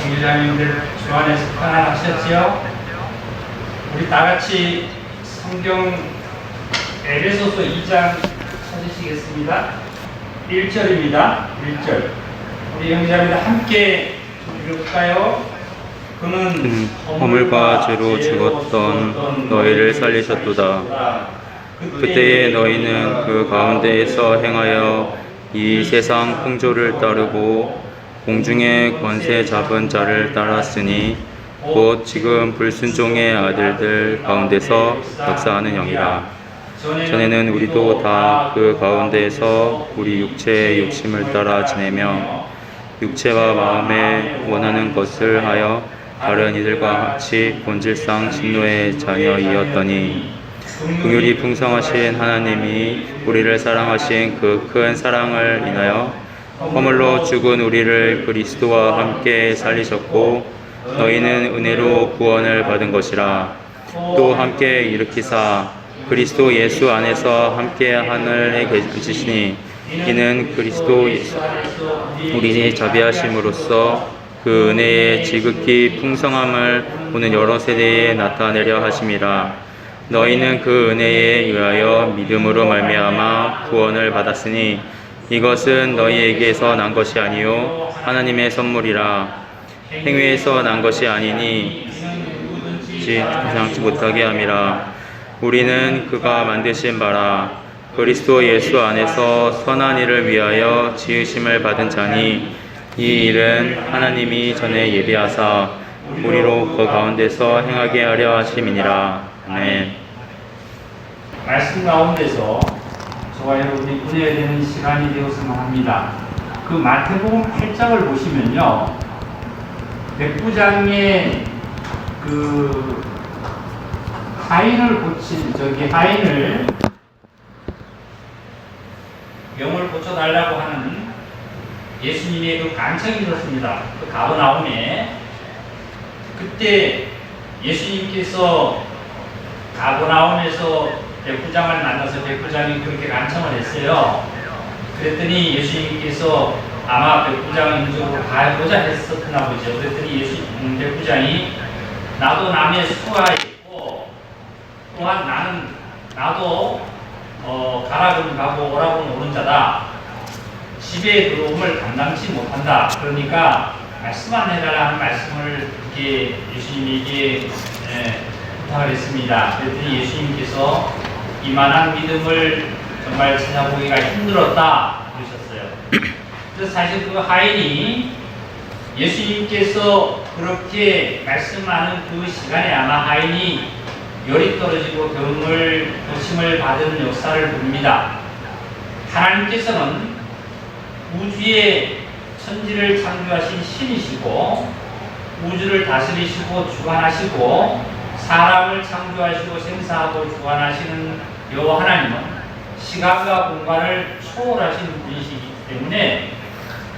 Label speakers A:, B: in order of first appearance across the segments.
A: 성교자님들 주 안에서 편안하셨지요? 우리 다같이 성경 에베소서 2장 찾으시겠습니다. 1절입니다. 1절. 우리 형제자매들 함께 읽을까요? 그는
B: 허물과 죄로 죽었던 너희를 살리셨도다. 그때에 너희는 그 가운데에서 행하여 이 세상 풍조를 따르고 공중의 권세 잡은 자를 따랐으니 곧 지금 불순종의 아들들 가운데서 역사하는 영이라. 전에는 우리도 다 그 가운데에서 우리 육체의 욕심을 따라 지내며 육체와 마음에 원하는 것을 하여 다른 이들과 같이 본질상 진노의 자녀이었더니 긍휼이 풍성하신 하나님이 우리를 사랑하신 그 큰 사랑을 인하여 허물로 죽은 우리를 그리스도와 함께 살리셨고 너희는 은혜로 구원을 받은 것이라. 또 함께 일으키사 그리스도 예수 안에서 함께 하늘에 계시니 이는 그리스도 예수 우리 자비하심으로써 그 은혜의 지극히 풍성함을 오는 여러 세대에 나타내려 하심이라. 너희는 그 은혜에 의하여 믿음으로 말미암아 구원을 받았으니 이것은 너희에게서 난 것이 아니요 하나님의 선물이라. 행위에서 난 것이 아니니 주장치 못하게 함이라. 우리는 그가 만드신 바라 그리스도 예수 안에서 선한 일을 위하여 지으심을 받은 자니 이 일은 하나님이 전에 예비하사 우리로 그 가운데서 행하게 하려 하심이니라. 아멘.
A: 말씀 가운데서 저와 여러분이 은혜가 되는 시간이 되었으면 합니다. 그 마태복음 8장을 보시면요, 백부장의 그 하인을 고친 하인을 병을 고쳐달라고 하는 예수님의 그 간청이 있었습니다. 그 가버나움에 그때 예수님께서 가버나움에서 백부장을 만나서 백부장이 그렇게 간청을 했어요. 그랬더니 예수님께서 아마 백부장을 인적으로 가보자 했었나 보죠. 그랬더니 백부장이 나도 남의 수하에 있고 또한 나도 가라고는 가고 오라고는 오는 자다. 집에 들어옴을 감당치 못한다. 그러니까 말씀만 해달라는 말씀을 이렇게 예수님에게 부탁을 했습니다. 그랬더니 예수님께서 이만한 믿음을 정말 찾아보기가 힘들었다 그러셨어요. 그래서 사실 그 하인이 예수님께서 그렇게 말씀하는 그 시간에 아마 하인이 열이 떨어지고 병을 고침을 받은 역사를 봅니다. 하나님께서는 우주의 천지를 창조하신 신이시고 우주를 다스리시고 주관하시고 사람을 창조하시고 생사하고 주관하시는 여호와 하나님은 시간과 공간을 초월하신 분이시기 때문에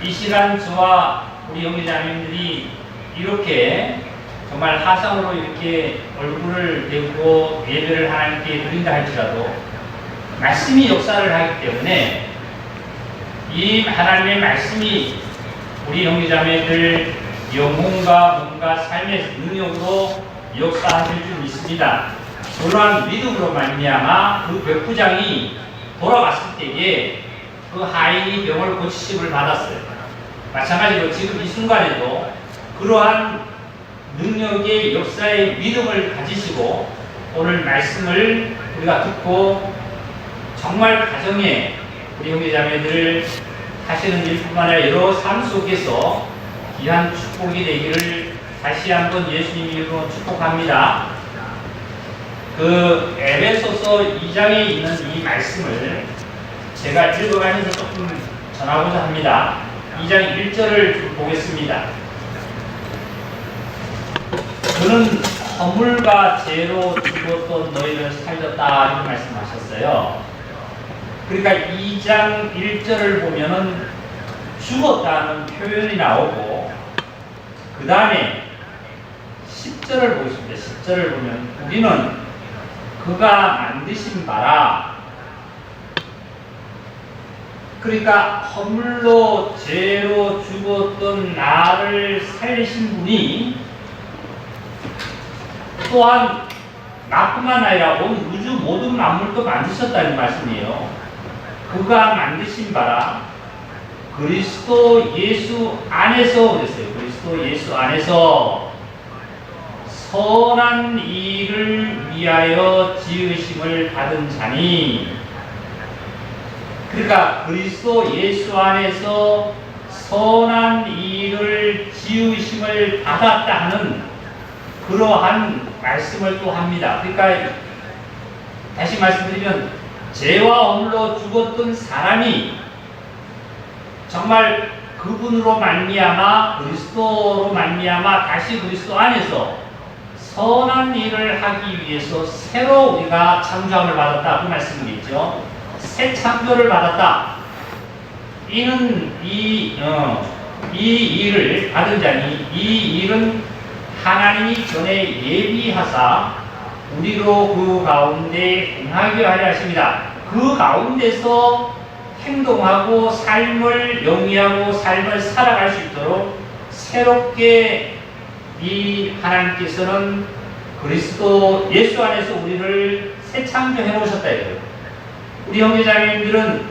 A: 이 시간 저와 우리 형제자매들이 이렇게 정말 화상으로 이렇게 얼굴을 대고 예배를 하나님께 드린다 할지라도 말씀이 역사를 하기 때문에 이 하나님의 말씀이 우리 형제자매들 영혼과 몸과 삶의 능력으로 역사하실 줄 믿습니다. 그러한 믿음으로 말미암아 그 백부장이 돌아갔을 때에 그 하인이 병을 고치심을 받았어요. 마찬가지로 지금 이 순간에도 그러한 능력의 역사의 믿음을 가지시고 오늘 말씀을 우리가 듣고 정말 가정에 우리 형제자매들을 하시는 일뿐만 아니라 여러 삶 속에서 귀한 축복이 되기를 다시 한번 예수님 이름으로 축복합니다. 그 에베소서 2장에 있는 이 말씀을 제가 읽어가면서 조금 전하고자 합니다. 2장 1절을 보겠습니다. 그는 허물과 죄로 죽었던 너희를 살렸다 이렇게 말씀하셨어요. 그러니까 2장 1절을 보면은 죽었다는 표현이 나오고 그 다음에 10절을 보겠습니다. 10절을 보면 우리는 그가 만드신 바라 그러니까 허물로 죄로 죽었던 나를 살리신 분이 또한 나뿐만 아니라 온 우주 모든 만물도 만드셨다는 말씀이에요. 그가 만드신 바라 그리스도 예수 안에서 그랬어요. 그리스도 예수 안에서 선한 일을 위하여 지으심을 받은 자니, 그러니까 그리스도 예수 안에서 선한 일을 지으심을 받았다 하는 그러한 말씀을 또 합니다. 그러니까 다시 말씀드리면 죄와 허물로 죽었던 사람이 정말 그분으로 말미암아 그리스도로 말미암아 다시 그리스도 안에서 선한 일을 하기 위해서 새로 우리가 창조함을 받았다 그 말씀이겠죠. 새 창조를 받았다. 이는 이 일을 받은 자니 이 일은 하나님이 전에 예비하사 우리로 그 가운데 행하게 하려 하십니다. 그 가운데서 행동하고 삶을 영위하고 삶을 살아갈 수 있도록 새롭게 이 하나님께서는 그리스도 예수 안에서 우리를 새 창조해 놓으셨다 이거예요. 우리 형제자매님들은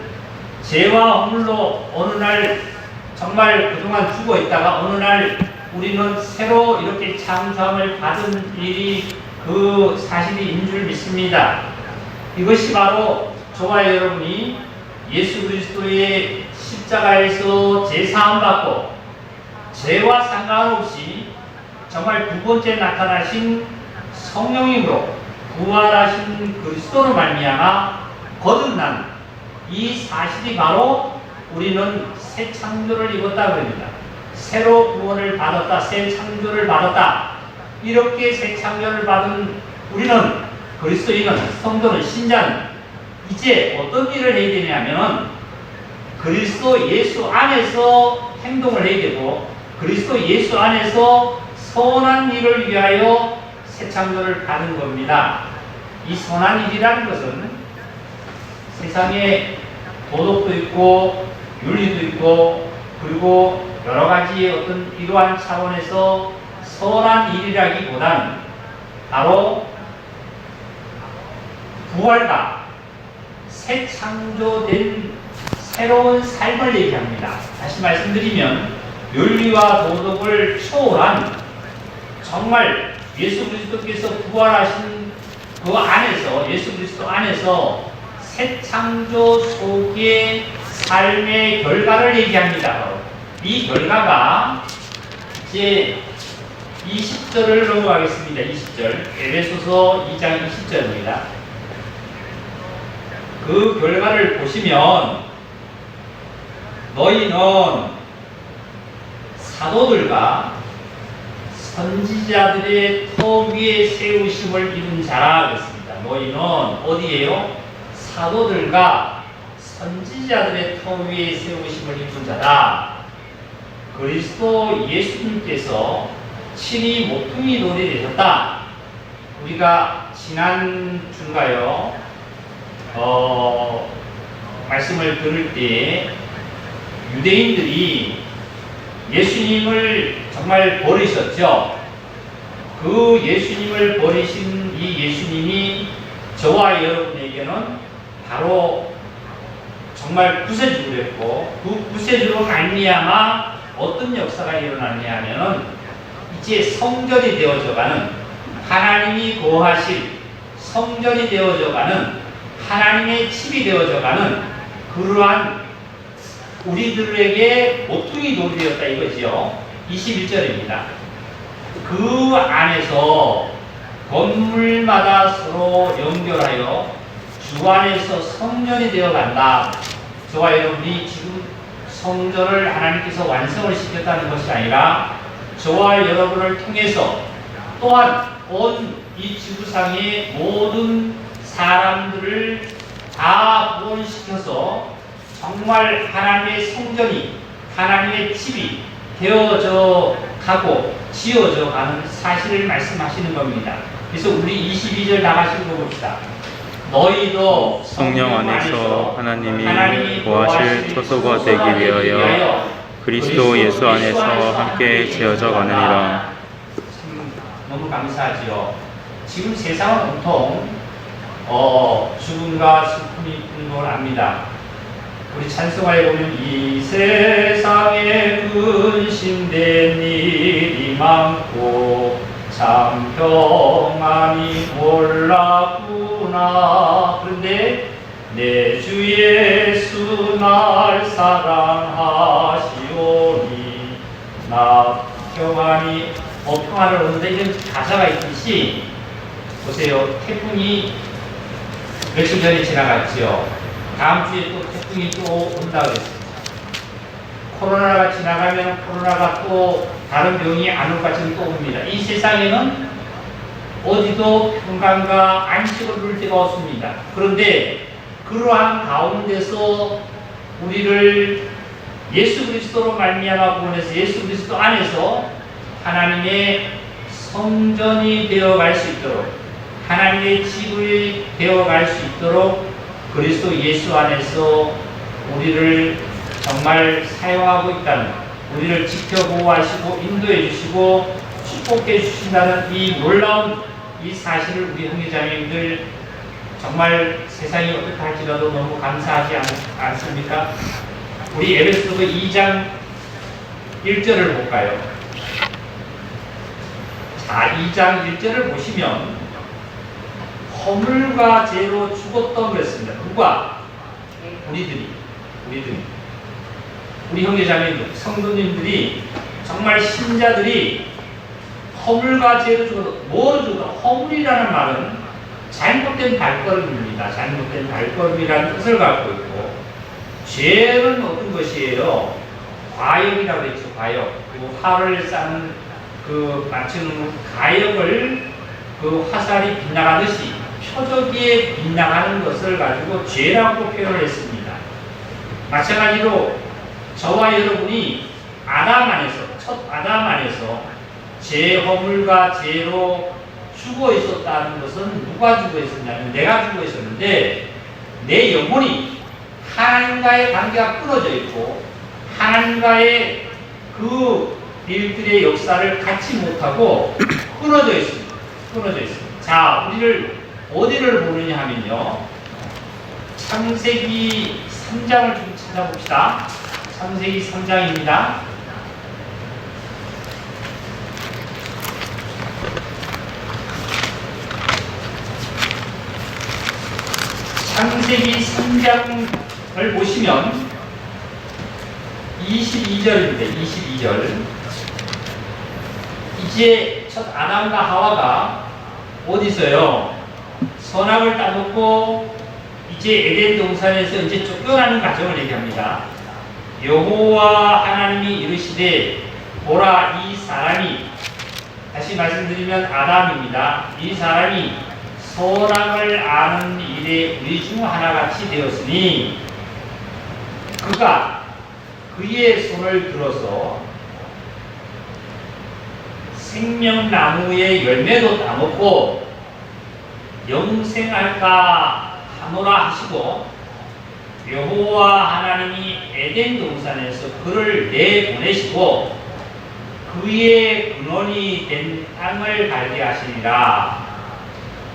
A: 죄와 허물로 어느 날 정말 그동안 죽어 있다가 어느 날 우리는 새로 이렇게 창조함을 받은 일이 그 사실인 줄 믿습니다. 이것이 바로 저와 여러분이 예수 그리스도의 십자가에서 제사함 받고 죄와 상관없이 정말 두 번째 나타나신 성령님으로 부활하신 그리스도로 말미암아 거듭난 이 사실이 바로 우리는 새 창조를 입었다 그럽니다. 새로 구원을 받았다, 새 창조를 받았다. 이렇게 새 창조를 받은 우리는 그리스도인은 성도는 신자는 이제 어떤 일을 해야 되냐면 그리스도 예수 안에서 행동을 해야 되고 그리스도 예수 안에서 선한 일을 위하여 새 창조를 받은 겁니다. 이 선한 일이라는 것은 세상에 도덕도 있고 윤리도 있고 그리고 여러 가지 어떤 이러한 차원에서 선한 일이라기보다는 바로 부활과 새 창조된 새로운 삶을 얘기합니다. 다시 말씀드리면 윤리와 도덕을 초월한 정말 예수 그리스도께서 부활하신 그 안에서 예수 그리스도 안에서 새 창조 속의 삶의 결과를 얘기합니다. 이 결과가 이제 20절을 넘어가겠습니다. 20절 에베소서 2장 20절입니다. 그 결과를 보시면 너희는 사도들과 선지자들의 터 위에 세우심을 입은 자라 그랬습니다. 너희는 어디에요? 사도들과 선지자들의 터 위에 세우심을 입은 자다. 그리스도 예수님께서 친히 모퉁이 돌이 되셨다. 우리가 지난 주인가요? 말씀을 들을 때 유대인들이 예수님을 정말 버리셨죠. 그 예수님을 버리신 이 예수님이 저와 여러분에게는 바로 정말 구세주를 했고 그 구세주로 말미암아 어떤 역사가 일어났냐 하면은 이제 성전이 되어져가는 하나님이 거하실 성전이 되어져가는 하나님의 집이 되어져가는 그러한 우리들에게 모퉁이 돌이 되었다 이거지요. 21절입니다. 그 안에서 건물마다 서로 연결하여 주 안에서 성전이 되어간다. 저와 여러분이 지금 성전을 하나님께서 완성을 시켰다는 것이 아니라 저와 여러분을 통해서 또한 온 이 지구상의 모든 사람들을 다 구원시켜서 정말 하나님의 성전이 하나님의 집이 되어져 가고 지어져 가는 사실을 말씀하시는 겁니다. 그래서 우리 22절 나가시는 거 봅시다. 너희도
B: 성령 안에서 하나님이 거하실 처소가 되기 위하여 그리스도 예수 안에서 함께 지어져 가느니라.
A: 참 너무 감사하지요. 지금 세상은 온통 죽음과 슬픔이 분노합니다. 우리 찬송가에 보면 이 세상에 근심된 일이 많고 참 평안이 몰랐구나. 그런데 내 주 예수 날 사랑하시오니 나 평안이 평안을 얻는데 이런 가사가 있듯이 보세요. 태풍이 며칠 전에 지나갔죠. 다음 주에 또 태풍이 또 온다고 했습니다. 코로나가 지나가면 코로나가 또 다른 병이 안 올 것처럼 또 옵니다. 이 세상에는 어디도 평강과 안식을 누릴 데가 없습니다. 그런데 그러한 가운데서 우리를 예수 그리스도로 말미암아 구원해서 예수 그리스도 안에서 하나님의 성전이 되어갈 수 있도록 하나님의 집이 되어갈 수 있도록 그리스도 예수 안에서 우리를 정말 사용하고 있다는, 우리를 지켜보호하시고 인도해 주시고 축복해 주신다는 이 놀라운 이 사실을 우리 형제자매님들 정말 세상이 어떻게 할지라도 너무 감사하지 않습니까? 우리 에베소서 2장 1절을 볼까요? 자, 2장 1절을 보시면 허물과 죄로 죽었던 그랬습니다. 누가? 우리들이 우리 형제자매들, 성도님들이 정말 신자들이 허물과 죄로 죽어서 뭐로 죽어? 허물이라는 말은 잘못된 발걸음입니다. 잘못된 발걸음이라는 뜻을 갖고 있고, 죄는 어떤 것이에요? 과역이라고 했죠. 과역. 그리고 화를 쌓는 맞추는 가역을 화살이 빗나가듯이 표적에 빗나가는 것을 가지고 죄라고 표현을 했습니다. 마찬가지로 저와 여러분이 첫 아담 안에서 죄, 허물과 죄로 죽어 있었다는 것은 누가 죽어 있었냐면 내가 죽어 있었는데 내 영혼이 하나님과의 관계가 끊어져 있고 하나님과의 그 일들의 역사를 갖지 못하고 끊어져 있습니다. 자, 우리를 어디를 보느냐 하면요. 창세기 3장을 좀 찾아봅시다. 창세기 3장입니다. 창세기 3장을 보시면 22절입니다. 22절. 이제 첫 아담과 하와가 어디서요? 선악을 따먹고 이제 에덴 동산에서 이제 쫓겨나는 과정을 얘기합니다. 여호와 하나님이 이르시되 보라 이 사람이, 다시 말씀드리면 아담입니다. 이 사람이 선악을 아는 일에 우리 중 하나같이 되었으니 그가 그의 손을 들어서 생명나무의 열매도 따먹고 영생할까 하노라 하시고 여호와 하나님이 에덴 동산에서 그를 내보내시고 그의 근원이 된 땅을 갈게 하시니라.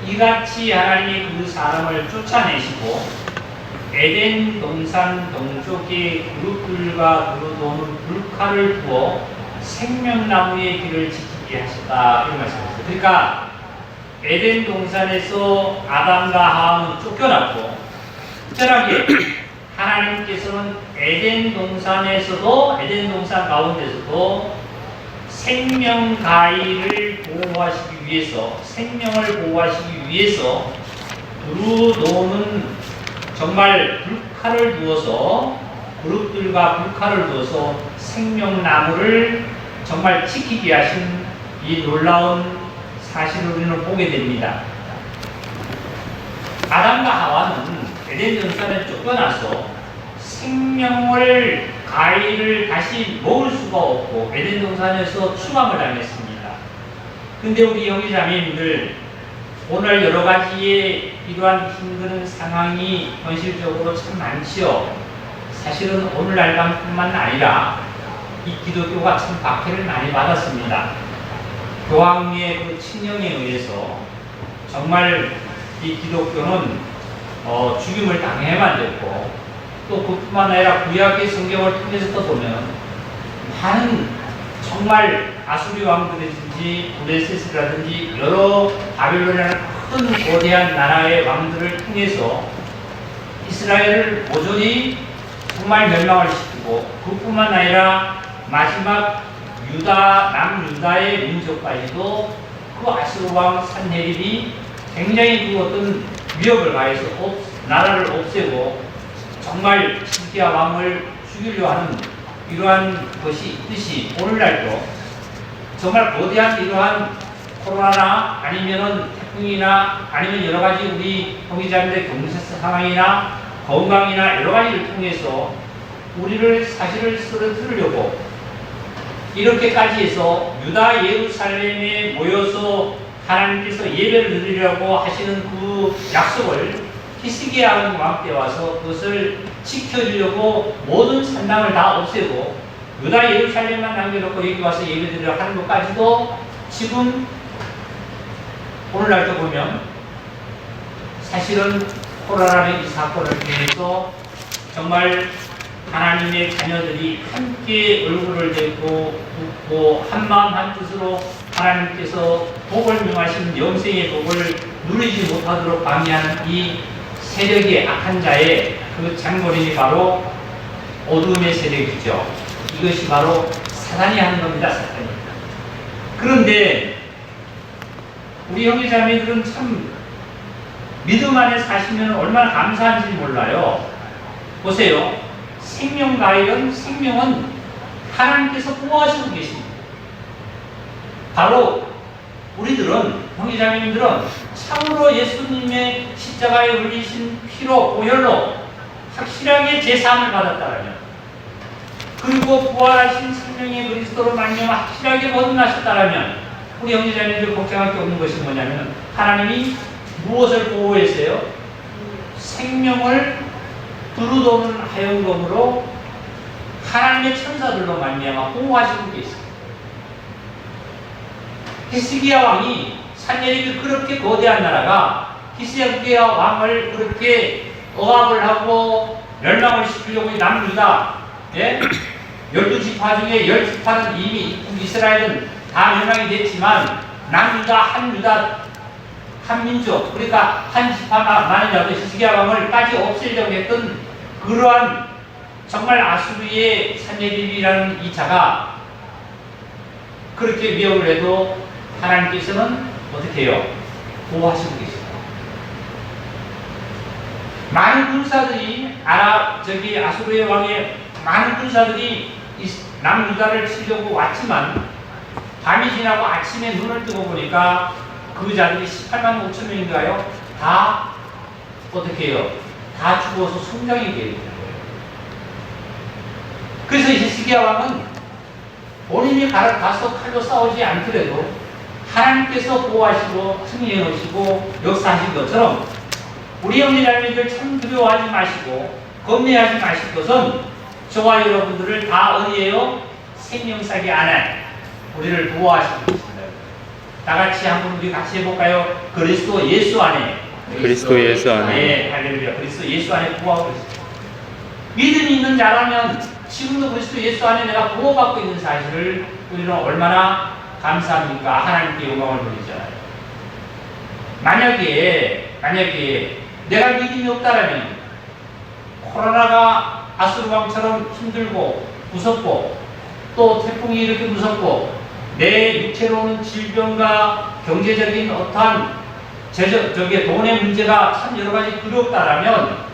A: 이같이 하나님이 그 사람을 쫓아내시고 에덴 동산 동쪽의 그룹들과 두루도는 불칼을 두어 생명나무의 길을 지키게 하셨다. 이런 말씀이었어요. 그러니까 에덴 동산에서 아담과 하와는 쫓겨났고 특별하게 하나님께서는 에덴 동산에서도 에덴 동산 가운데서도 생명 가위를 보호하시기 위해서 생명을 보호하시기 위해서 두루도는 정말 불칼을 두어서 그룹들과 불칼을 두어서 생명나무를 정말 지키게 하신 이 놀라운 사실을 우리는 보게 됩니다. 아담과 하와는 에덴 동산에 쫓겨나서 생명을 가위를 다시 먹을 수가 없고 에덴 동산에서 추방을 당했습니다. 근데 우리 형제자매님들 오늘 여러 가지의 이러한 힘든 상황이 현실적으로 참 많지요. 사실은 오늘날만뿐만 아니라 이 기독교가 참 박해를 많이 받았습니다. 교황의 그 칙령에 의해서 정말 이 기독교는 죽임을 당해야만 됐고, 또 그뿐만 아니라 구약의 성경을 통해서 또 보면 많은 정말 아수리 왕들이든지 블레셋이라든지 여러 바빌론이라는 큰 거대한 나라의 왕들을 통해서 이스라엘을 모조리 정말 멸망을 시키고, 그뿐만 아니라 마지막 남유다의 민족까지도 그 아수르 왕 산헤립이 굉장히 그 어떤 위협을 가해서 나라를 없애고 정말 시기야 왕을 죽이려 하는 이러한 것이 있듯이, 오늘날도 정말 거대한 이러한 코로나나 아니면은 태풍이나 아니면 여러 가지 우리 형제자매들의 경제 상황이나 건강이나 여러 가지를 통해서 우리를 사실을 쓰러뜨리려고 이렇게까지 해서 유다 예루살렘에 모여서 하나님께서 예배를 드리려고 하시는 그 약속을 히스기야 왕 때 와서 그것을 지켜주려고 모든 산당을 다 없애고 유다 예루살렘만 남겨놓고 여기 와서 예배드리려고 하는 것까지도 지금 오늘날도 보면 사실은 코로나라는 이 사건을 통해서 정말 하나님의 자녀들이 함께 얼굴을 대고 웃고 한마음 한뜻으로 하나님께서 복을 명하신 영생의 복을 누리지 못하도록 방해하는 이 세력의 악한 자의 그 장본인이 바로 어둠의 세력이죠. 이것이 바로 사단이 하는 겁니다. 사단이. 그런데 우리 형제자매들은 참 믿음 안에 사시면 얼마나 감사한지 몰라요. 보세요. 생명가이런 생명은 하나님께서 보호하시고 계십니다. 바로 우리들은, 형제자매님들은 참으로 예수님의 십자가에 흘리신 피로 보혈로 확실하게 제사함을 받았다면, 그리고 부활하신 생명의 그리스도로 말미암아 확실하게 거듭나셨다면, 우리 형제자매들 걱정할 게 없는 것이 뭐냐면 하나님이 무엇을 보호했어요? 생명을 두루도는 하영검으로 하나님의 천사들로 말미암아 보호하시고 계십니다. 히스기야 왕이 산헤립이 그렇게 거대한 나라가 히스기야 왕을 그렇게 억압을 하고 멸망을 시키려고 남유다, 12지파 중에 10지파는 이미 이스라엘은 다 멸망이 됐지만 남유다, 한 민족, 그러니까 한 지파만이라도 히스기야 왕을까지 없애려고 했던 그러한 정말 아수르의 산헤립이라는 이 자가 그렇게 위협을 해도 하나님께서는 어떻게 해요? 보호하시고 계십니다. 많은 군사들이 아수르의 왕의 많은 군사들이 남유다를 치려고 왔지만 밤이 지나고 아침에 눈을 뜨고 보니까 그 자들이 18만 5천 명인가요? 다 어떻게 해요? 다 죽어서 성장이 되는 거예요. 그래서 히스기야 왕은 본인이 가서 칼로 싸우지 않더라도 하나님께서 보호하시고 승리하시고 역사하신 것처럼 우리 형제자매들 참 두려워하지 마시고 겁내하지 마실 것은 저와 여러분들을 다 어디에요? 생명사기 안에 우리를 보호하시고 계십니다. 다 같이 한번 우리 같이 해볼까요? 그리스도 예수 안에.
B: 그리스도 예수 안에.
A: 네, 할렐루야. 그리스도 예수 안에 보호하고 계십니다. 믿음이 있는 자라면 지금도 그리스도 예수 안에 내가 보호받고 있는 사실을 우리는 얼마나 감사합니까? 하나님께 영광을 돌리잖아요. 만약에 내가 믿음이 없다라면 코로나가 아수르 왕처럼 힘들고 무섭고 또 태풍이 이렇게 무섭고 내 육체로는 질병과 경제적인 어떠한 돈의 문제가 참 여러 가지 두렵다라면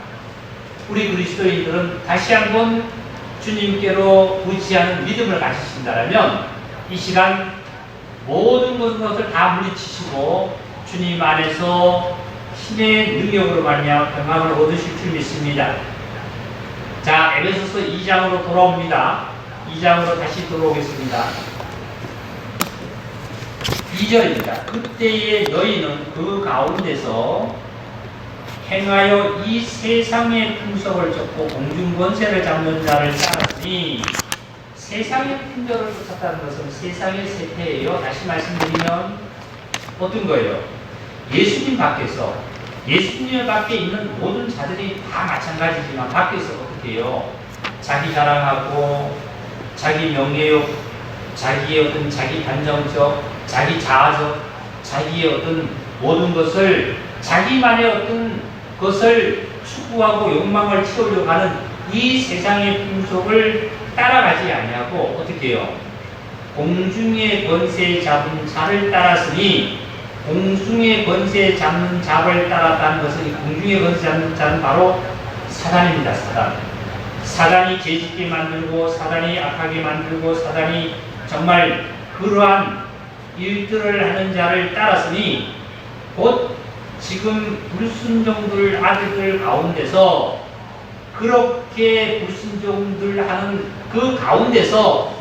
A: 우리 그리스도인들은 다시 한번 주님께로 부지하는 믿음을 가지신다라면 이 시간 모든 것을 다 물리치시고 주님 안에서 힘의 능력으로 말미암아 평강을 얻으실 줄 믿습니다. 자, 에베소서 2장으로 돌아옵니다. 2장으로 다시 돌아오겠습니다. 2절입니다. 그때에 너희는 그 가운데서 행하여 이 세상의 풍속을 쫓고 공중 권세를 잡는 자를 따랐으니, 세상의 풍조를 쫓았다는 것은 세상의 세태예요. 다시 말씀드리면 어떤 거예요? 예수님 밖에서, 예수님 밖에 있는 모든 자들이 다 마찬가지지만 밖에서 어떻게 해요? 자기 자랑하고 자기 명예욕, 자기의 어떤 자기 단정적, 자기 자아적, 자기의 어떤 모든 것을, 자기만의 어떤 것을 추구하고 욕망을 채우려고 하는 이 세상의 풍속을 따라가지 아니하고 어떻게 해요? 공중의 권세 잡은 자를 따랐으니, 공중의 권세 잡는 자를 따랐다는 것은, 이 공중의 권세 잡는 자는 바로 사단입니다. 사단. 사단이 죄짓게 만들고, 사단이 악하게 만들고, 사단이 정말 그러한 일들을 하는 자를 따랐으니, 곧 지금 불순종들 아들들 가운데서, 그렇게 불순종들 하는 그 가운데서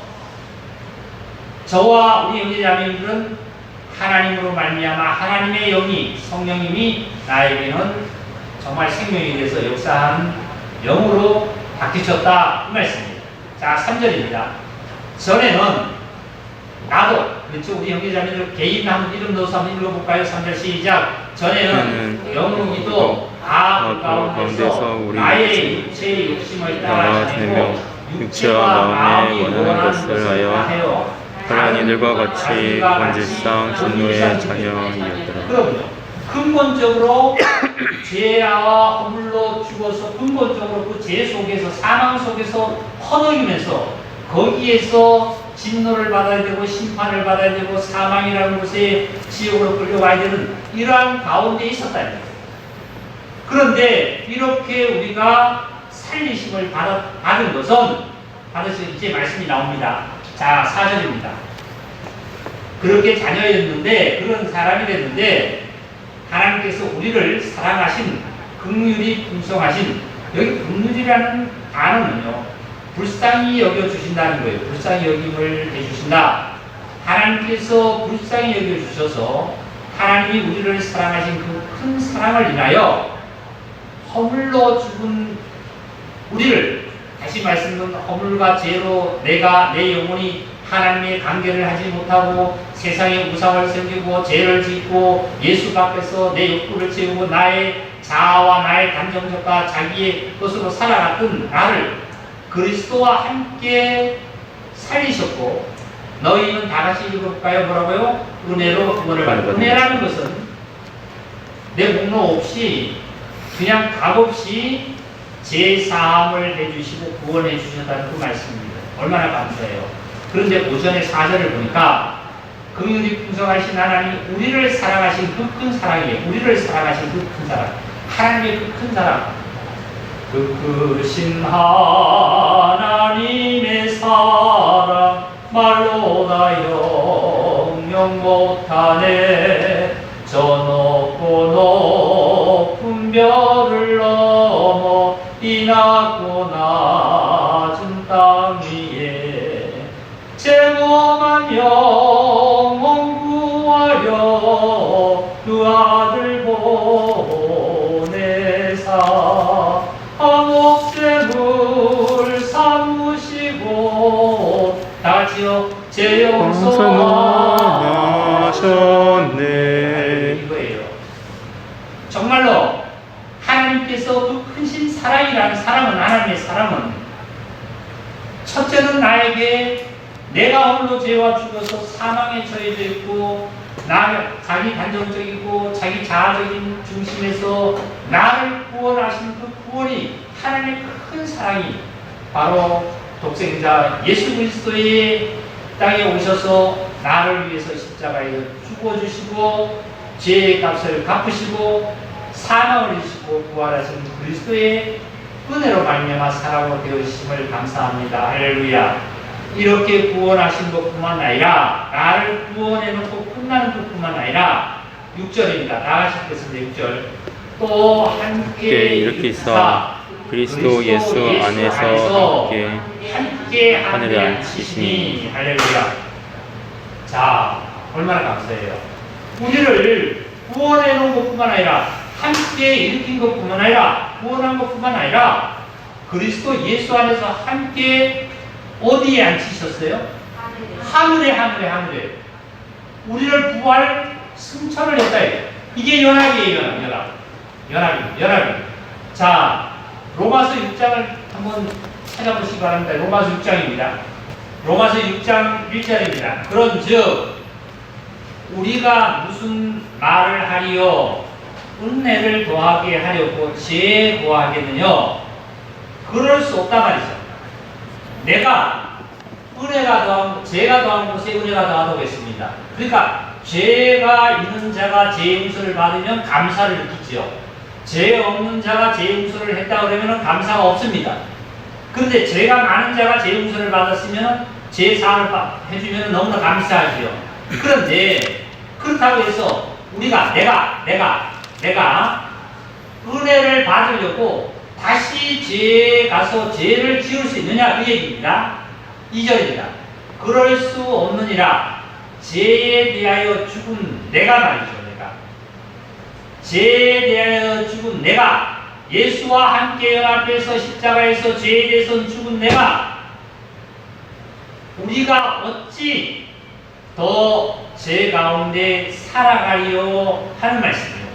A: 저와 우리 형제자매들은 하나님으로 말미암아 하나님의 영이, 성령님이 나에게는 정말 생명에 대해서 역사하는 영으로 바뀌셨다, 이 말씀입니다. 자, 3절입니다. 전에는 나도, 그렇죠? 우리 형제자매들 개인 한번 이름 넣어서 한번 읽어볼까요? 3절 시작. 전에는 영으로도 다 가운데서 나의 육체의 욕심을 따라다니고 육체와 마음이 원하는 것을 하여 다른 이들과 같이 본질상 진노의 자녀이었더라. 그럼요. 근본적으로 죄와 허물로 죽어서 근본적으로 그 죄 속에서, 사망 속에서 허덕이면서 거기에서 진노를 받아야 되고 심판을 받아야 되고 사망이라는 곳에 지옥으로 끌려가야 되는 이러한 가운데 있었다는 거예요. 그런데 이렇게 우리가 살리심을 받은 것은, 받으셔서 이제 말씀이 나옵니다. 자, 4절입니다. 그렇게 자녀였는데, 그런 사람이 됐는데, 하나님께서 우리를 사랑하신, 긍휼이 풍성하신, 여기 긍휼이라는 단어는요, 불쌍히 여겨주신다는 거예요. 불쌍히 여김을 해주신다. 하나님께서 불쌍히 여겨주셔서 하나님이 우리를 사랑하신 그 큰 사랑을 인하여 허물로 죽은 우리를, 다시 말씀드리면 허물과 죄로 내 영혼이 하나님의 관계를 하지 못하고 세상에 우상을 섬기고 죄를 짓고 예수 밖에서 내 욕구를 채우고 나의 자아와 나의 감정적과 자기의 것으로 살아갔던 나를 그리스도와 함께 살리셨고, 너희는 다 같이 읽어볼까요? 뭐라고요? 은혜로 구원을 받는. 은혜라는 것은 내 목록 없이 그냥 값없이 제 사함을 해주시고 구원해 주셨다는 그 말씀입니다. 얼마나 감사해요. 그런데 오전에 4절을 보니까 긍휼이 풍성하신 하나님이 우리를 사랑하신 그 큰 사랑이에요. 우리를 사랑하신 그 큰 사랑, 하나님의 그 큰 사랑, 그 크신 하나님의 사랑 말로 다 영영 못하네. 저 높고 높은 별을 넘어 이 낮고 낮은 땅 위에 제모만 영원 구하려 그 아들 보내사 목재물 삼으시고 다지어 제 용서하셨네. 이거예요. 정말로 하나님께서 그 크신 사랑이라는 사랑은, 하나님의 사랑은 첫째는 나에게 내가 홀로 죄와 죽어서 사망에 처해져 있고 자기 단정적이고 자기 자아적인 중심에서 나를 구원하신 그 구원이, 하나님의 큰 사랑이 바로 독생자 예수 그리스도의 땅에 오셔서 나를 위해서 십자가에 죽어주시고 죄의 값을 갚으시고 사망을 이기시고 부활하신 그리스도의 은혜로 말미암아 사랑으로 되어주심을 감사합니다. 할렐루야. 이렇게 구원하신 것뿐만 아니라 나를 구원해 놓고 끝나는 것뿐만 아니라 6절입니다. 다 같이 읽겠습니다. 6절. 또 함께
B: 이렇게 있어 그리스도 예수 안에서 함께
A: 하늘에 앉히시니. 할렐루야. 자, 얼마나 감사해요. 우리를 구원해 놓은 것뿐만 아니라 함께 일으킨 것뿐만 아니라 구원한 것뿐만 아니라 그리스도 예수 안에서 함께 어디에 앉히셨어요? 하늘에 우리를 부활 승천을 했다. 이게 연합이에요. 연합이. 자, 로마서 6장을 한번 찾아보시기 바랍니다. 로마서 6장입니다. 로마서 6장 1절입니다. 그런즉 우리가 무슨 말을 하리요? 은혜를 더하게 하려고 제거하겠느냐? 그럴 수 없단 말이죠. 내가 제가 더한 곳에 은혜가 더하다고 했습니다. 그러니까 죄가 있는 자가 죄 용서를 받으면 감사를 느끼죠. 죄 없는 자가 죄 용서를 했다 그러면 감사가 없습니다. 그런데 죄가 많은 자가 죄 용서를 받았으면 죄 사함을 해주면 너무나 감사하지요. 그런데 그렇다고 해서 우리가 내가 은혜를 받으려고 다시 죄에 가서 죄를 지을 수 있느냐 그 얘기입니다. 2절입니다. 그럴 수 없느니라. 죄에 대하여 죽은 내가 말이죠. 죄에 대하여 죽은 내가, 예수와 함께 연합해서 십자가에서 죄에 대해서 죽은 내가, 우리가 어찌 더 죄 가운데 살아가리요 하는 말씀이에요.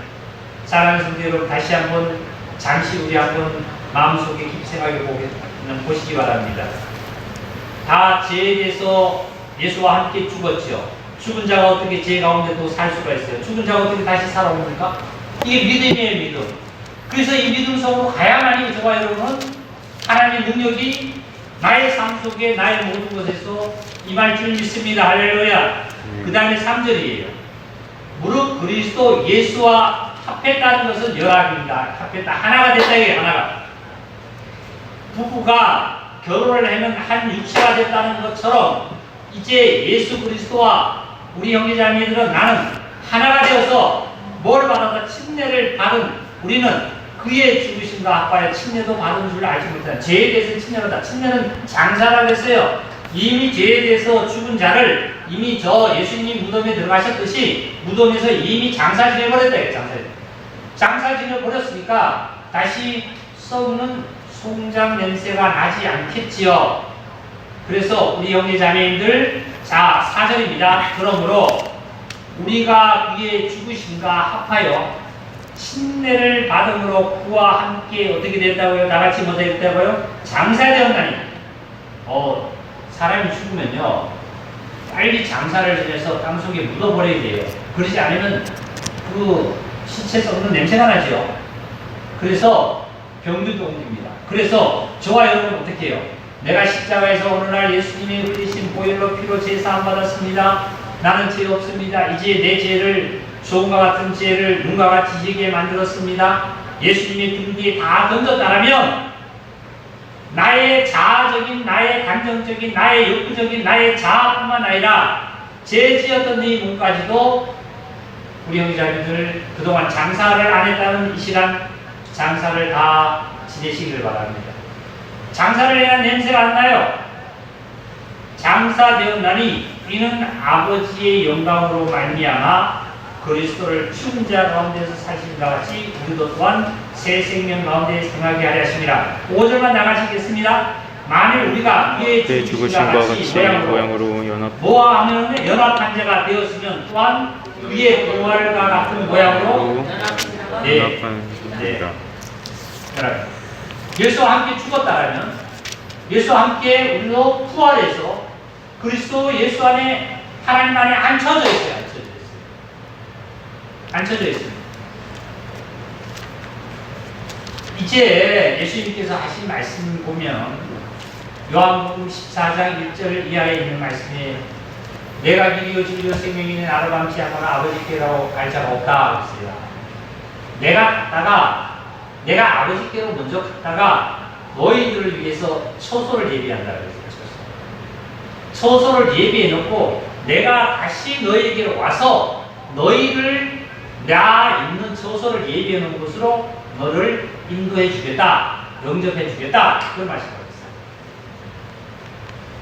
A: 사랑하는 성도 여러분, 다시 한번 잠시 우리 한번 마음속에 깊이 생각해 보시기 바랍니다. 다 죄에 대해서 예수와 함께 죽었죠. 죽은 자가 어떻게 죄 가운데 또 살 수가 있어요? 죽은 자가 어떻게 다시 살아옵니까? 이게 믿음이에요, 믿음. 그래서 이 믿음 속으로 가야만이 저와 여러분은 하나님의 능력이 나의 삶 속에 나의 모든 것에서 임할 줄 믿습니다. 할렐루야. 그 다음에 3절이에요. 무릇 그리스도 예수와 합했다는 것은 연합입니다. 합했다. 하나가 됐다. 이게 하나가. 부부가 결혼을 하면 한 육체가 됐다는 것처럼 이제 예수 그리스도와 우리 형제자매들은 나는 하나가 되어서 뭘 받아서 침례를 받은 우리는 그의 죽으심과 합하여 침례도 받은 줄 알지 못한다. 죄에 대해서 침례받다. 침례는 장사라고 했어요. 이미 죄에 대해서 죽은 자를 이미 저 예수님이 무덤에 들어가셨듯이 무덤에서 이미 장사 지내버렸다. 장사 지내버렸으니까 다시 썩는 송장 냄새가 나지 않겠지요. 그래서 우리 형제 자매님들, 자 4절입니다. 그러므로 우리가 그의 죽으심과 합하여 침례를 받음으로 그와 함께 어떻게 됐다고요? 나같이 뭐 됐다고요? 장사되었나니. 사람이 죽으면요 빨리 장사를 지내서 땅속에 묻어버려야 돼요. 그러지 않으면 그 시체 썩는 냄새가 나죠. 그래서 병들도 옮깁니다. 그래서 저와 여러분 어떻게 해요? 내가 십자가에서 어느 날 예수님이 흘리신 보혈로 피로 제사함 받았습니다. 나는 죄 없습니다. 이제 내 죄를 조금과 같은 죄를 눈과 같이 지게 만들었습니다. 예수님의 등 뒤에 다 던졌다라면 나의 자아적인, 나의 감정적인, 나의 욕구적인, 나의 자아뿐만 아니라 죄 지었던 이 몸까지도 우리 형제자매들 그동안 장사를 안 했다는 이 시간 장사를 다 지내시기를 바랍니다. 장사를 해야 냄새가 안 나요. 장사되었나니 이는 아버지의 영광으로 말미암아 그리스도를 죽은 자 가운데서 사신 것 같이 우리도 또한 새 생명 가운데 생하게 하려 하심이라. 5절만 나가시겠습니다. 만일 우리가 그의 죽으심과 같이 모양으로 연합하면 연합한 자가 되었으면 또한 그의 부활과 같은 모양으로 예수와 함께 죽었다라면 예수와 함께 우리도 부활해서 그리스도 예수 안에 하나님 안에 앉혀져 있어요. 앉혀져 있습니다. 이제 예수님께서 하신 말씀 보면 요한복음 14장 1절 이하에 있는 말씀에 내가 길이요 진리요 생명이니 나를 감지 하거나 아버지께로 갈 자가 없다 그랬어요. 내가 아버지께로 먼저 갔다가 너희들을 위해서 처소를 예비한다 그랬어요. 처소를 예비해 놓고 내가 다시 너희에게로 와서 너희를 나 있는 처소를 예비해 놓은 곳으로 너를 인도해 주겠다, 영접해 주겠다 그런 말씀을 했어요.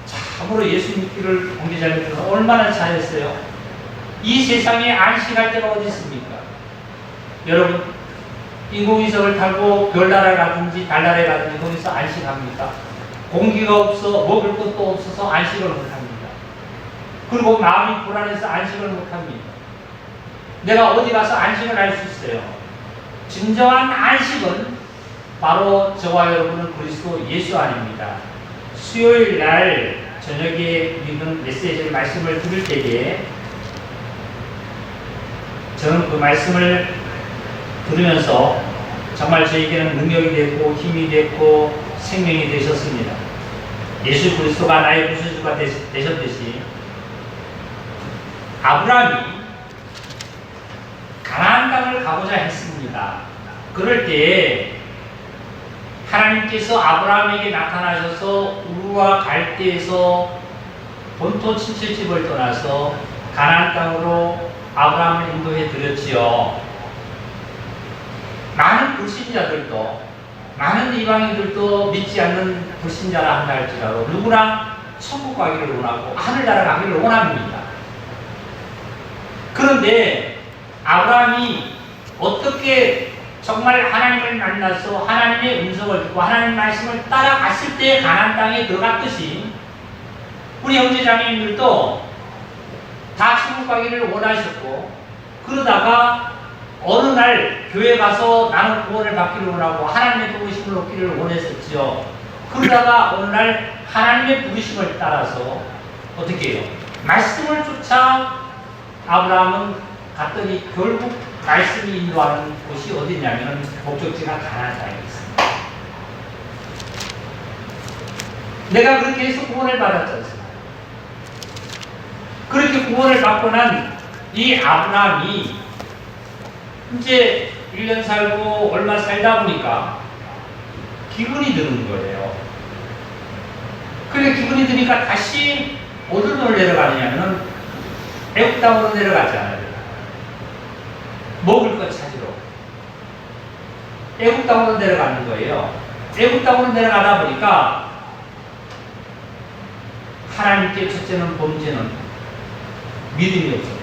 A: 참으로 예수 믿기를 공개자님들은 얼마나 잘했어요. 이 세상에 안식할 데가 어디 있습니까? 여러분, 인공위성을 타고 별나라에 가든지 달나라에 가든지 거기서 안식합니까? 공기가 없어 먹을 것도 없어서 안식을 못합니다. 그리고 마음이 불안해서 안식을 못합니다. 내가 어디 가서 안식을 할 수 있어요. 진정한 안식은 바로 저와 여러분은 그리스도 예수 안입니다. 수요일 날 저녁에 읽은 메시지를 말씀을 들을 때에 저는 그 말씀을 들으면서 정말 저에게는 능력이 됐고 힘이 됐고 생명이 되셨습니다. 예수 그리스도가 나의 구세주가 되셨듯이 아브라함이 가나안 땅을 가고자 했습니다. 그럴 때에 하나님께서 아브라함에게 나타나셔서 우르와 갈대에서 본토 친척집을 떠나서 가나안 땅으로 아브라함을 인도해 드렸지요. 많은 불신자들도 많은 이방인들도 믿지 않는 불신자라 한다 할지라도 누구나 천국 가기를 원하고 하늘나라 가기를 원합니다. 그런데 아브라함이 어떻게 정말 하나님을 만나서 하나님의 음성을 듣고 하나님 말씀을 따라갔을 때 가나안 땅에 들어갔듯이 우리 형제자매님들도 다 천국 가기를 원하셨고 그러다가 어느 날 교회 가서 나는 구원을 받기를 원하고 하나님의 부르심을 얻기를 원했었지요. 그러다가 어느 날 하나님의 부르심을 따라서 어떻게 해요? 말씀을 쫓아 아브라함은 갔더니 결국 말씀이 인도하는 곳이 어디냐면 목적지가 가나안 땅에 있습니다. 내가 그렇게 해서 구원을 받았지 않습니까? 그렇게 구원을 받고 난 이 아브라함이 이제 1년 살고 얼마 살다 보니까 기분이 드는 거예요. 그래 기분이 드니까 다시 어디로 내려가느냐면 애국 땅으로 내려가잖아요. 먹을 것 찾으러 애국 땅으로 내려가는 거예요. 애국 땅으로 내려가다 보니까 하나님께 첫째는 범죄는 믿음이 없었거든요.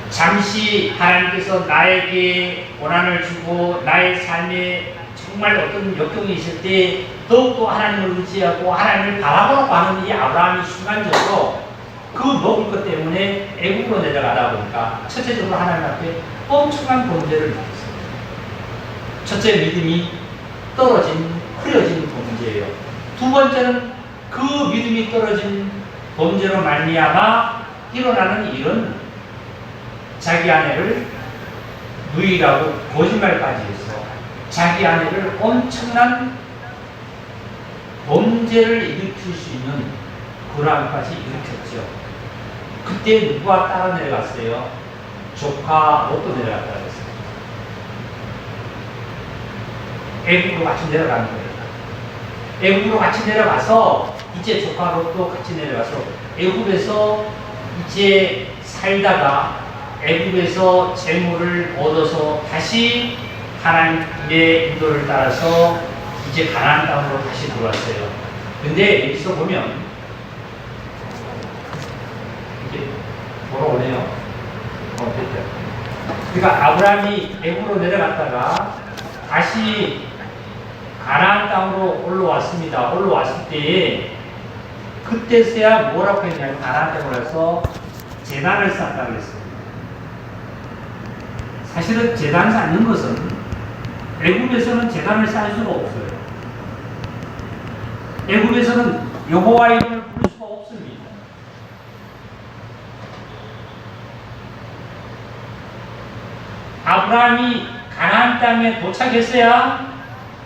A: 잠시 하나님께서 나에게 고난을 주고 나의 삶에 정말 어떤 역경이 있을 때 더욱더 하나님을 의지하고 하나님을 바라보고 하는 이 아브라함이 순간적으로 그 먹을 것 때문에 애국으로 내려가다 보니까 첫째적으로 하나님 앞에 엄청난 범죄를 느꼈어요. 첫째 믿음이 떨어진 흐려진 범죄예요. 두 번째는 그 믿음이 떨어진 범죄로 말미암아 일어나는 일은 자기 아내를 누이라고 거짓말까지 해서 자기 아내를 엄청난 범죄를 일으킬 수 있는 고난까지 일으켰죠. 그때 누가 따라 내려갔어요? 조카 롯도 내려갔다 그랬어요. 애국으로 같이 내려가는 거예요. 애국으로 같이 내려가서 이제 조카 롯도 같이 내려가서 애국에서 이제 살다가 애국에서 재물을 얻어서 다시 하나님의 인도를 따라서 이제 가나안 땅으로 다시 들어왔어요. 근데 여기서 보면 이게 돌아오네요. 됐죠. 그러니까 아브라함이 애국으로 내려갔다가 다시 가나안 땅으로 올라왔습니다. 올라왔을 때에 그때서야 뭐라고 했냐면 가나안 땅으로 가서 제단을 쌓았다고 했어요. 사실은 제단 쌓는 것은 애굽에서는 제단을 쌓을 수가 없어요. 애굽에서는 여호와 이름을 부를 수가 없습니다. 아브라함이 가나안 땅에 도착했어야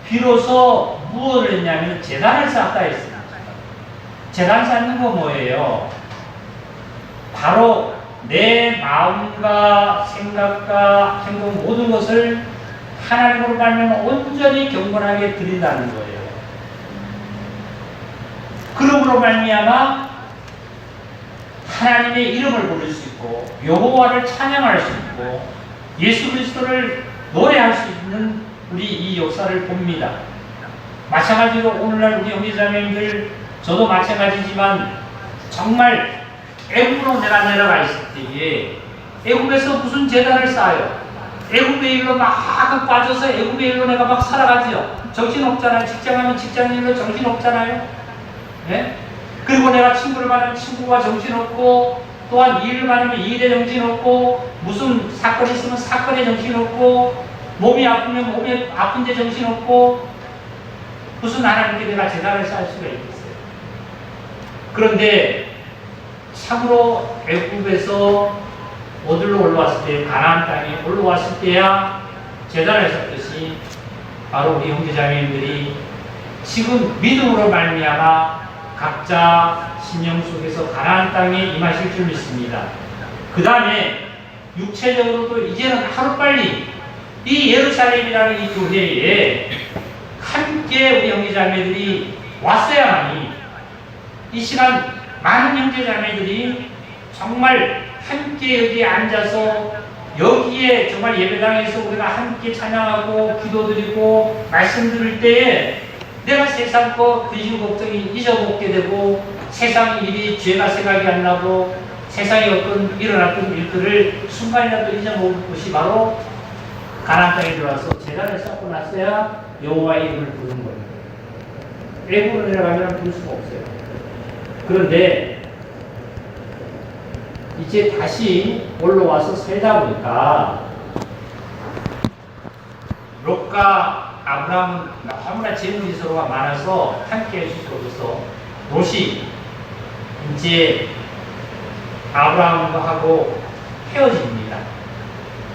A: 비로소 무엇을 했냐면 제단을 쌓았다 했습니다. 제단 쌓는 거 뭐예요? 바로 내 마음과 생각과 행동 모든 것을 하나님으로 말미암아 온전히 경건하게 드린다는 거예요. 그러므로 말미암아 하나님의 이름을 부를 수 있고 여호와를 찬양할 수 있고 예수 그리스도를 노래할 수 있는 우리 이 역사를 봅니다. 마찬가지로 오늘날 우리 형제자매님들 저도 마찬가지지만 정말 애굽으로 내가 내려가 있을 때에 애굽에서 무슨 재단을 쌓아요? 애굽의 일로 막 빠져서 애굽의 일로 내가 막 살아가지요. 정신 없잖아요. 직장하면 직장 일로 정신 없잖아요. 예? 그리고 내가 친구를 만나면 친구가 정신 없고, 또한 일을 만나면 일에 정신 없고, 무슨 사건이 있으면 사건에 정신 없고, 몸이 아프면 몸이 아픈데 정신 없고, 무슨 하나님께 내가 재단을 쌓을 수가 있겠어요. 그런데 참으로 애굽에서 어디로 올라왔을 때, 가나안 땅에 올라왔을 때야 재단을 쌓듯이 바로 우리 형제자매님들이 지금 믿음으로 말미암아 각자 신령 속에서 가나안 땅에 임하실 줄 믿습니다. 그 다음에 육체적으로도 이제는 하루빨리 이 예루살렘이라는 이 교회에 함께 우리 형제자매들이 왔어야만이 이 시간 많은 형제자매들이 정말 함께 여기에 앉아서 여기에 정말 예배당에서 우리가 함께 찬양하고 기도드리고 말씀 들을 때에 내가 세상 거 근심 걱정이 잊어먹게 되고 세상 일이 죄가 생각이 안 나고 세상에 어떤 일어났던 일들을 순간이라도 잊어먹을 것이 바로 가나안 땅에 들어와서 제단을 쌓고 났어야 여호와의 이름을 부르는 거예요. 애굽으로 내려가면 부를 수가 없어요. 그런데 이제 다시 올라와서 살다 보니까 롯과 아브라함은 너무나 재물이서로가 많아서 함께 해줄 수 없어서 롯이 이제 아브라함과 하고 헤어집니다.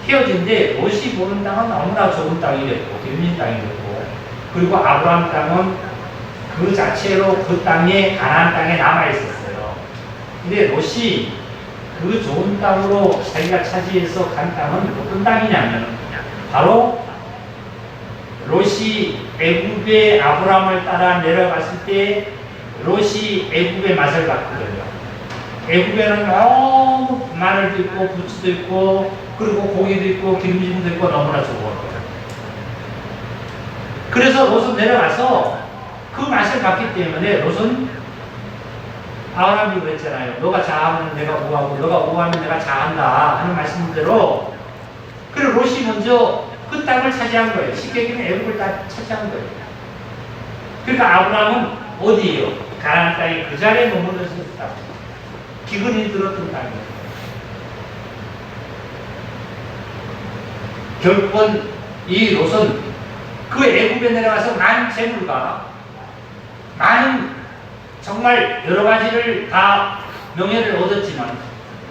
A: 헤어진데 롯이 보는 땅은 너무나 좁은 땅이 됐고 빌린 땅이 됐고, 그리고 아브라함 땅은 그 자체로 그 땅에 가나안 땅에 남아 있었어요. 근데 롯이 그 좋은 땅으로 자기가 차지해서 간 땅은 어떤 땅이냐면 바로 롯이 애굽의 아브라함을 따라 내려갔을 때 롯이 애굽의 맛을 봤거든요. 애굽에는 너무 마늘도 있고 부추도 있고 그리고 고기도 있고 기름짐도 있고 너무나 좋았거든요. 그래서 롯은 내려가서 그 맛을 봤기 때문에 롯은 아브라함이 그랬잖아요. 너가 자하면 내가 우하고 너가 우하면 내가 자한다 하는 말씀대로, 그리고 롯이 먼저 그 땅을 차지한 거예요. 쉽게 얘기하면 애굽을 다 차지한 거예요. 그러니까 아브라함은 어디예요? 가나안 땅에 그 자리에 머물러 있었다. 기근이 들었던 땅이에요. 결국은 이 롯은 그 애굽에 내려가서 많은 재물과 많은 정말 여러 가지를 다 명예를 얻었지만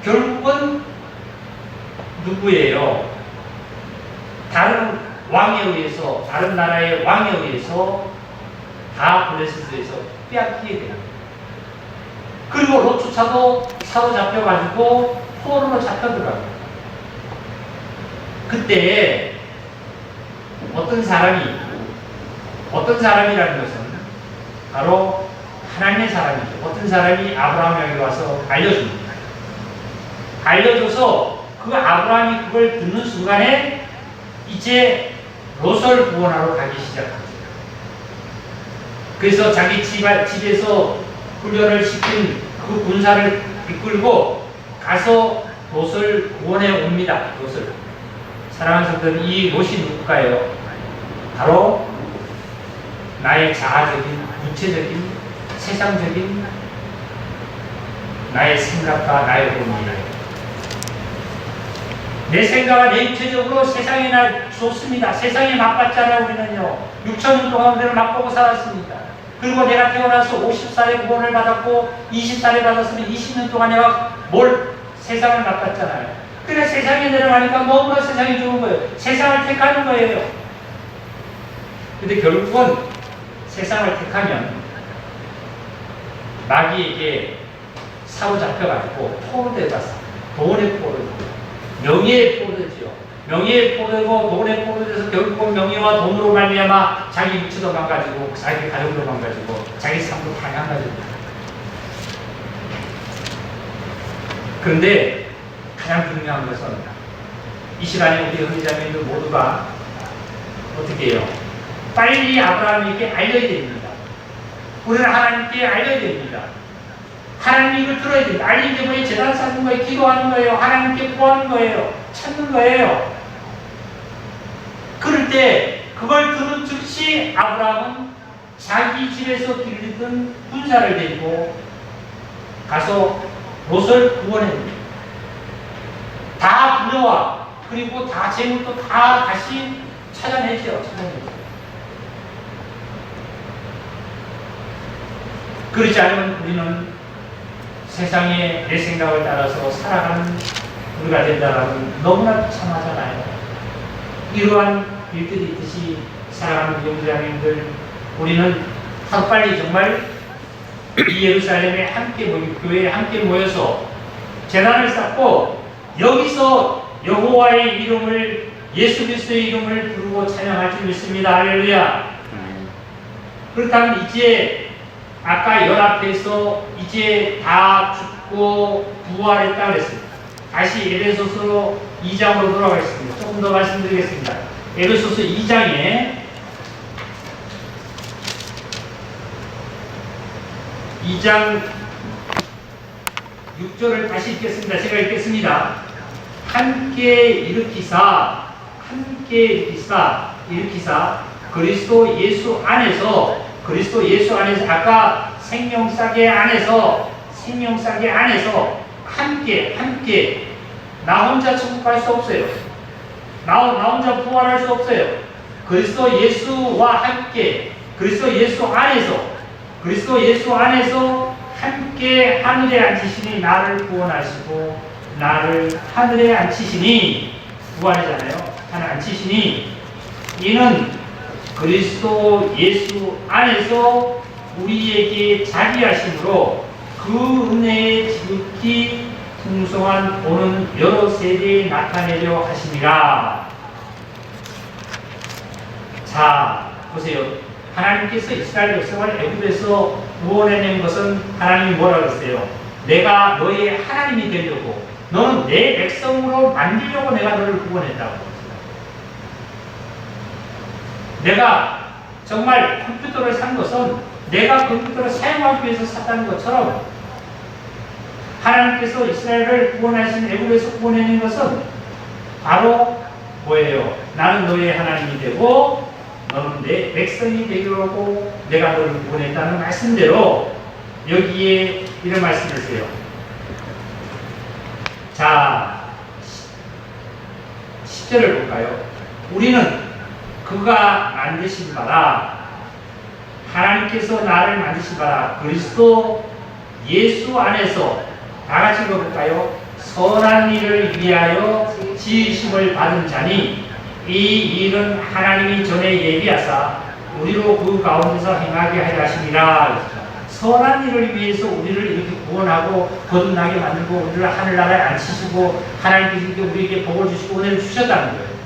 A: 결국은 누구예요? 다른 왕에 의해서, 다른 나라의 왕에 의해서 다 블레셋에서 빼앗기게 돼요. 그리고 롯조차도 사로잡혀가지고 포로로 잡혀들어가요. 그때 어떤 사람이라는 것은 바로 하나님의 사람이죠. 어떤 사람이 아브라함에게 와서 알려줍니다. 알려줘서 그 아브라함이 그걸 듣는 순간에 이제 롯을 구원하러 가기 시작합니다. 그래서 자기 집에서 훈련을 시킨 그 군사를 이끌고 가서 롯을 구원해 옵니다. 롯을. 사랑하는 성도들, 이 롯이 누굴까요? 바로 나의 자아적인, 육체적인, 세상적인 나의 생각과 나의 본능이에요. 내 생각과 내 육체적으로 세상에 나 좋습니다. 세상에 맛봤잖아요. 우리는요. 6,000년 동안 우리는 맛보고 살았습니다. 그리고 내가 태어나서 50살에 구원을 받았고 20살에 받았으면 20년 동안 내가 세상을 맛봤잖아요. 그래 세상에 내려가니까 너무나 세상이 좋은 거예요. 세상을 택하는 거예요. 근데 결국은 세상을 택하면 마귀에게 사로잡혀가지고 포로되어서 돈의 포로죠. 명예의 포로죠. 명예의 포로고 돈의 포로돼서 결국은 명예와 돈으로 말미암아 자기 육체도 망가지고 자기 가족도 망가지고 자기 삶도 다 망가집니다. 그런데 가장 중요한 것은 이 시간에 우리 형제자매들 모두가 어떻게 해요? 빨리 아브라함에게 알려야 됩니다. 우리는 하나님께 알려야 됩니다. 하나님 이걸 들어야 됩니다. 아니 이게 뭐예요? 제단 쌓는 거예요? 기도하는 거예요? 하나님께 구하는 거예요? 찾는 거예요? 그럴 때 그걸 들은 즉시 아브라함은 자기 집에서 기르던 군사를 데리고 가서 롯을 구원했습니다. 다 불려와 그리고 다 재물도 다 다시 찾아내죠. 그렇지 않으면 우리는 세상에 내 생각을 따라서 살아가는 우리가 된다라면 너무나 비참하잖아요. 이러한 일들이 있듯이 사랑하는 영자님들, 우리는 하루빨리 정말 이 예루살렘에 함께 교회에 함께 모여서 제단을 쌓고 여기서 여호와의 이름을, 예수 그리스도의 이름을 부르고 찬양할 줄 믿습니다. 할렐루야. 그렇다면 이제 아까 연합해서 이제 다 죽고 부활했다 그랬습니다. 다시 에베소서 2장으로 돌아가겠습니다. 조금 더 말씀드리겠습니다. 에베소서 2장 6절을 다시 읽겠습니다. 제가 읽겠습니다. 함께 일으키사 그리스도 예수 안에서 아까 생명싸개 안에서 함께 나 혼자 천국 갈 수 없어요. 나 혼자 부활할 수 없어요. 그리스도 예수와 함께 그리스도 예수 안에서 함께 하늘에 앉히시니 나를 구원하시고 나를 하늘에 앉히시니 구원이잖아요. 하늘 앉히시니 이는 그리스도 예수 안에서 우리에게 자비하심으로 그 은혜의 지극히 풍성한 오는 여러 세대에 나타내려 하심이라. 자, 보세요. 하나님께서 이스라엘 백성을 애굽에서 구원해낸 것은 하나님이 뭐라 그랬어요? 내가 너의 하나님이 되려고, 너는 내 백성으로 만들려고 내가 너를 구원했다고. 내가 정말 컴퓨터를 산 것은 내가 컴퓨터를 사용하기 위해서 샀다는 것처럼 하나님께서 이스라엘을 구원하신 애굽에서 구원해낸 것은 바로 뭐예요? 나는 너의 하나님이 되고 너는 내 백성이 되기로 하고 내가 너를 구원했다는 말씀대로 여기에 이런 말씀을 했어요. 자, 10절을 볼까요? 우리는 그가 만드신 바라, 하나님께서 나를 만드신 바라 그리스도 예수 안에서 다 같이 읽어볼까요? 선한 일을 위하여 지으심을 받은 자니 이 일은 하나님이 전에 예비하사 우리로 그 가운데서 행하게 하려 하심이라. 선한 일을 위해서 우리를 이렇게 구원하고 거듭나게 만들고 우리를 하늘나라에 앉히시고 하나님께서 우리에게 복을 주시고 은혜를 주셨다는 거예요.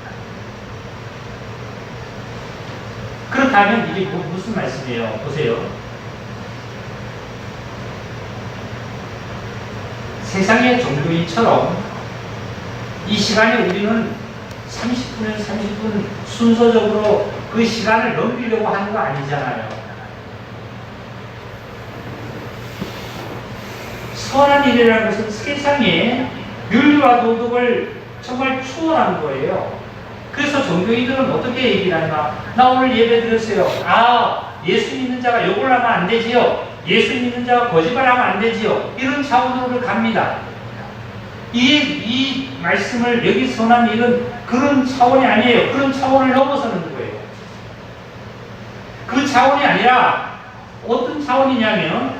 A: 그렇다면 이게 무슨 말씀이에요? 보세요. 세상의 종교인처럼 이 시간에 우리는 30분에 30분 순서적으로 그 시간을 넘기려고 하는 거 아니잖아요. 선한 일이라는 것은 세상에 윤리와 도덕을 정말 추월한 거예요. 그래서 종교인들은 어떻게 얘기를 하나? 나 오늘 예배 드렸어요. 아, 예수 믿는 자가 욕을 하면 안 되지요. 예수 믿는 자가 거짓말하면 안 되지요. 이런 차원으로 갑니다. 이 말씀을 여기 선한 일은 그런 차원이 아니에요. 그런 차원을 넘어서는 거예요. 그 차원이 아니라 어떤 차원이냐면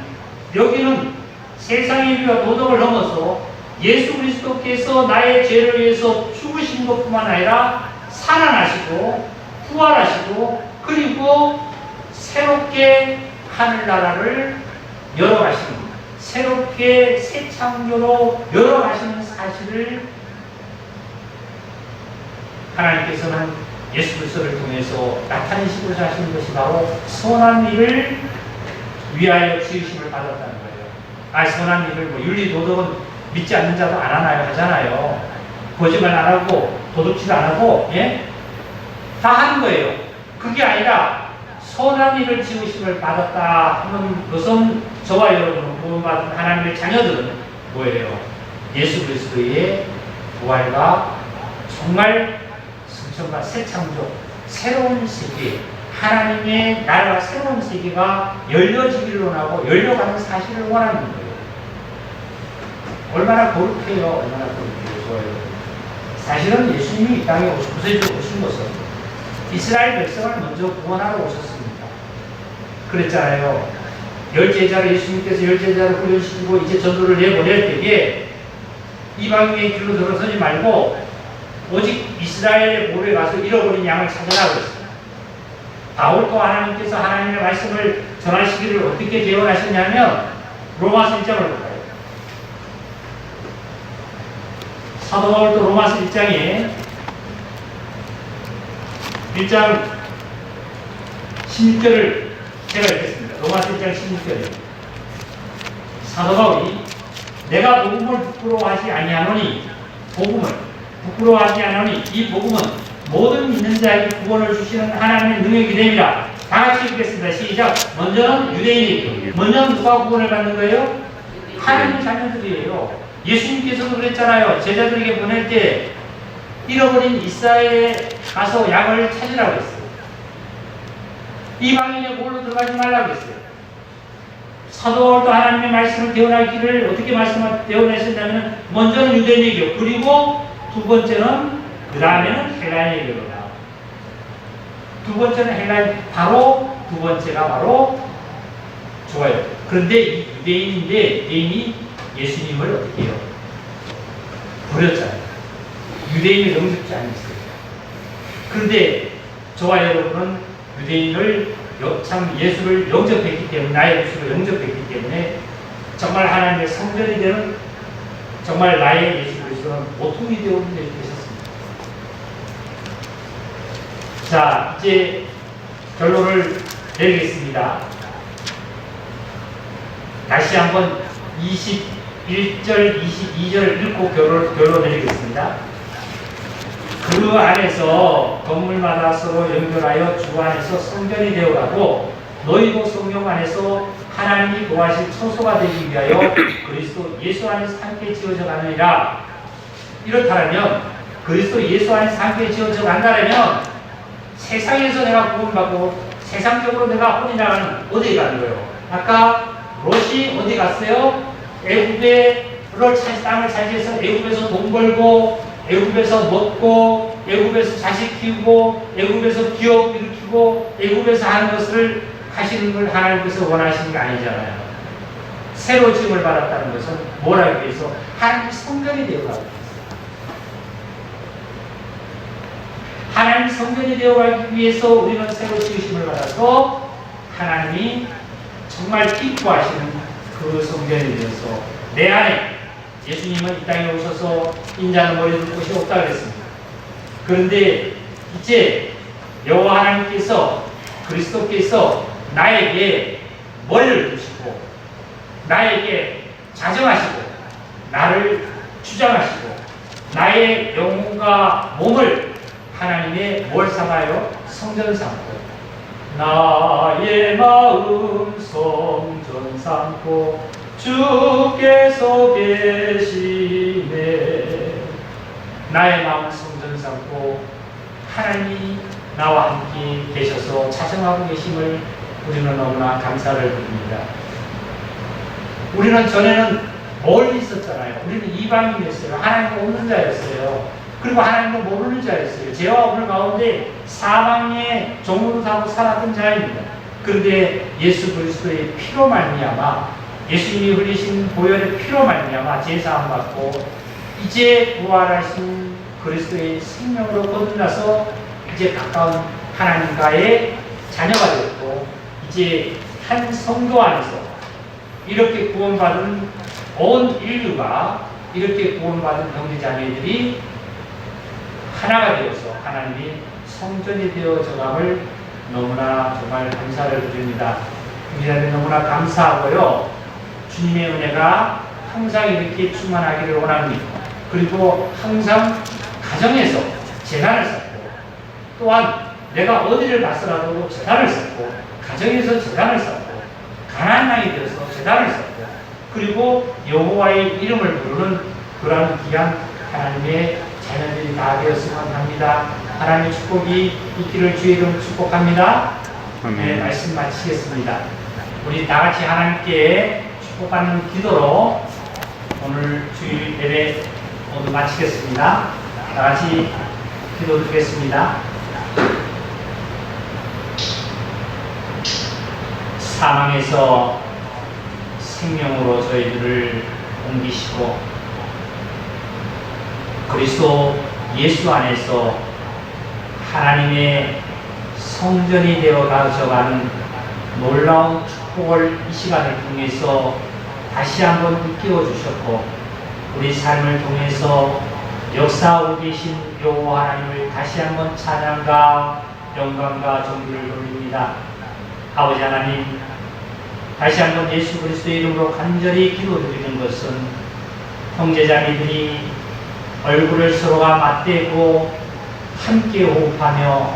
A: 여기는 세상의 윤리와 도덕을 넘어서 예수 그리스도께서 나의 죄를 위해서 죽으신 것뿐만 아니라 살아나시고 부활하시고 그리고 새롭게 하늘나라를 열어가시는, 새롭게 새 창조로 열어가시는 사실을 하나님께서는 예수 그리스도를 통해서 나타내시고자 하시는 것이 바로 선한 일을 위하여 지으심을 받았다는 거예요. 아, 선한 일을 뭐 윤리 도덕은 믿지 않는 자도 안 하나요? 하잖아요. 거짓말 안 하고 도둑질 안 하고, 예? 다 하는 거예요. 그게 아니라 선한 일을 지으심을 받았다 하는 것은 저와 여러분은 구원받은 하나님의 자녀들은 뭐예요? 예수 그리스도의 부활과 정말 승천과 새 창조, 새로운 세계, 하나님의 나라와 새로운 세계가 열려지기를 원하고 열려가는 사실을 원하는 거예요. 얼마나 거룩해요. 얼마나 거룩해요. 좋아요. 사실은 예수님이 이 땅에 오신 것은 이스라엘 백성을 먼저 구원하러 오셨습니다. 그랬잖아요. 열제자를 예수님께서 열제자를 부르시고 이제 전도를 내보낼 때에 이방인의 길로 들어서지 말고 오직 이스라엘의 몰에 가서 잃어버린 양을 찾아라 그랬어요. 바울도 하나님께서 하나님의 말씀을 전하시기를 어떻게 재원하셨냐면 로마서 1장을 볼까요? 사도 바울도 로마서 1장에 1장 16절을 제가 읽겠습니다. 로마서 1장 16절에 사도 바울이 내가 복음을 부끄러워하지 아니하노니 부끄러워하지 않으니 이 복음은 모든 믿는 자에게 구원을 주시는 하나님의 능력이 됨이라. 다 같이 읽겠습니다. 시작. 먼저는 유대인에게. 먼저는 누가 구원을 받는 거예요? 하나님의 자녀들이에요. 예수님께서도 그랬잖아요. 제자들에게 보낼 때 잃어버린 이스라엘에 가서 양을 찾으라고 했어요. 이방인의 몰로 들어가지 말라고 했어요. 사도 바울도 하나님의 말씀을 대언하기를 어떻게 대언하셨냐면 먼저는 유대인에게요. 그리고 두 번째는 그 다음에는 헬라인에게로다. 두 번째는 헬라인, 바로 두 번째가 바로 좋아요. 그런데 이 유대인이 예수님을 어떻게 해요? 버렸잖아요. 유대인을 영접지 않았어요. 그런데 저와 여러분은 유대인을 참 예수를 영접했기 때문에, 나의 예수를 영접했기 때문에 정말 하나님의 성전이 되는 정말 나의 예수 그리스도는 보통이 되셨습니다. 자, 이제 결론을 내리겠습니다. 다시 한번 21절, 22절 읽고 결론 내리겠습니다. 그 안에서 건물마다 서로 연결하여 주 안에서 성전이 되어가고 너희도 성령 안에서 하나님이 거하실 처소가 되기 위하여 그리스도 예수 안에서 함께 지어져 가느니라. 이렇다면 그리스도 예수 안에서 함께 지어져 간다면 세상에서 내가 구원받고 세상적으로 내가 혼이 나가는 어디에 가는 거예요? 아까 롯이 어디 갔어요? 애굽의 땅을 차지해서 애굽에서 돈 벌고 애굽에서 먹고 애굽에서 자식 키우고 애굽에서 기업 일으키고 애굽에서 하는 것을 하시는 걸 하나님께서 원하시는 게 아니잖아요. 새로 지음을 받았다는 것은 뭘 하기 위해서? 하나님의 성전이 되어가기 위해서. 하나님 성전이 되어가기 위해서 우리는 새로 지으심을 받아서 하나님이 정말 기뻐하시는 그 성전이 되어서 내 안에 예수님은 이 땅에 오셔서 인자는 머리 둘 곳이 없다 그랬습니다. 그런데 이제 여호와 하나님께서 그리스도께서 나에게 머리를 두시고 나에게 자정하시고 나를 주장하시고 나의 영혼과 몸을 하나님의 뭘 삼아요? 성전 삼고 나의 마음 성전 삼고 주께서 계시네. 나의 마음 성전 삼고 하나님이 나와 함께 계셔서 자정하고 계심을 우리는 너무나 감사를 드립니다. 우리는 전에는 멀리 있었잖아요. 우리는 이방인이었어요. 하나님과 없는 자였어요. 그리고 하나님을 모르는 자였어요. 죄와 오늘 가운데 사망의 종으로 사고 살았던 자입니다. 그런데 예수 그리스도의 피로 말미암아 예수님이 흘리신 보혈의 피로 말미암아 제사함 받고 이제 부활하신 그리스도의 생명으로 거듭나서 이제 가까운 하나님과의 자녀가 되었고 이제 한 성도 안에서 이렇게 구원받은 온 인류가 이렇게 구원받은 형제자매들이 하나가 되어서 하나님이 성전이 되어져감을 너무나 정말 감사를 드립니다. 우리한테 너무나 감사하고요. 주님의 은혜가 항상 이렇게 충만하기를 원합니다. 그리고 항상 가정에서 재단을 쌓고 또한 내가 어디를 갔더라도 재단을 쌓고 가정에서 재단을 쌓고 가난한 땅이 되어서 재단을 쌓고 그리고 여호와의 이름을 부르는 그러한 귀한 하나님의 자녀들이 다 되었으면 합니다. 하나님의 축복이 있기를 주의 이름 축복합니다.
B: 아멘.
A: 네, 말씀 마치겠습니다. 우리 다 같이 하나님께 축복받는 기도로 오늘 주일 예배 모두 마치겠습니다. 다 같이 기도드리겠습니다. 사망에서 생명으로 저희들을 옮기시고 그리스도 예수 안에서 하나님의 성전이 되어 가져가는 놀라운 축복을 이 시간을 통해서 다시 한번 일깨워 주셨고 우리 삶을 통해서 역사하고 계신 여호와 하나님을 다시 한번 찬양과 영광과 존귀를 돌립니다. 아버지 하나님, 다시 한번 예수 그리스도의 이름으로 간절히 기도드리는 것은 형제자매들이 얼굴을 서로가 맞대고 함께 호흡하며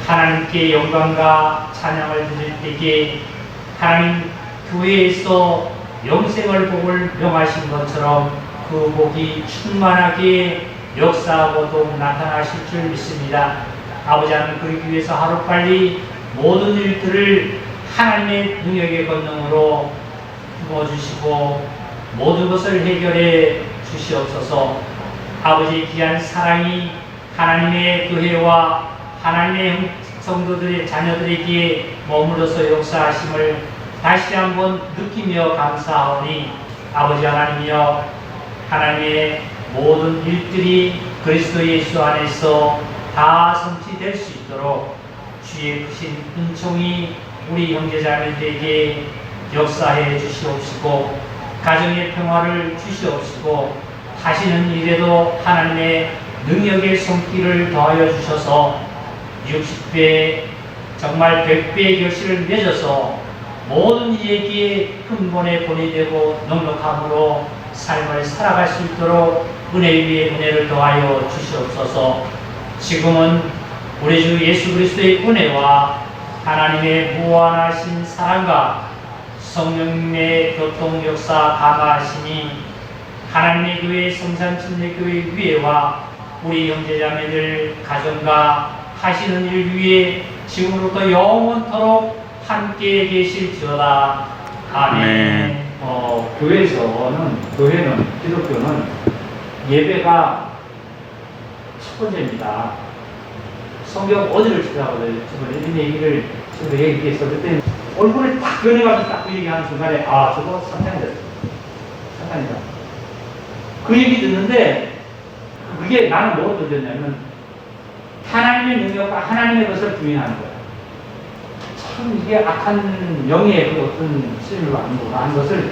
A: 하나님께 영광과 찬양을 드릴 때에 하나님 교회에서 영생을 복을 명하신 것처럼 그 복이 충만하게 역사하고 또 나타나실 줄 믿습니다. 아버지 하나님, 그러기 위해서 하루빨리 모든 일들을 하나님의 능력의 권능으로 부어주시고 모든 것을 해결해 주시옵소서. 아버지의 귀한 사랑이 하나님의 교회와 하나님의 성도들의 자녀들에게 머물러서 역사하심을 다시 한번 느끼며 감사하오니 아버지 하나님이여, 하나님의 모든 일들이 그리스도 예수 안에서 다 성취될 수 있도록 주의 크신 은총이 우리 형제자매들에게 역사해 주시옵시고 가정의 평화를 주시옵시고 하시는 일에도 하나님의 능력의 손길을 더하여 주셔서 60배 정말 100배의 결실을 맺어서 모든 이에게 근본에 본이 되고 넉넉함으로 삶을 살아갈 수 있도록 은혜 위에 은혜를 더하여 주시옵소서. 지금은 우리 주 예수 그리스도의 은혜와 하나님의 무한하신 사랑과 성령님의 교통 역사 감화하시니 하나님의 교회 성산침례교회 위에와 우리 형제자매들 가정과 하시는 일 위에 지금부터 영원토록 함께 계실지어다. 아멘. 교회는 기독교는 예배가 첫 번째입니다. 성경 어디를 찾아가도 저번에 이런 얘기를 저도 얘기해서 그때 얼굴을 딱 변해가지고 딱 그 얘기하는 순간에 아, 저거 사탄이다. 사탄이다. 그 얘기 듣는데 그게 나는 뭐가 들렸냐면 하나님의 능력과 하나님의 것을 부인하는 거야. 참 이게 악한 영의 그 어떤 쓰임을 하는 것을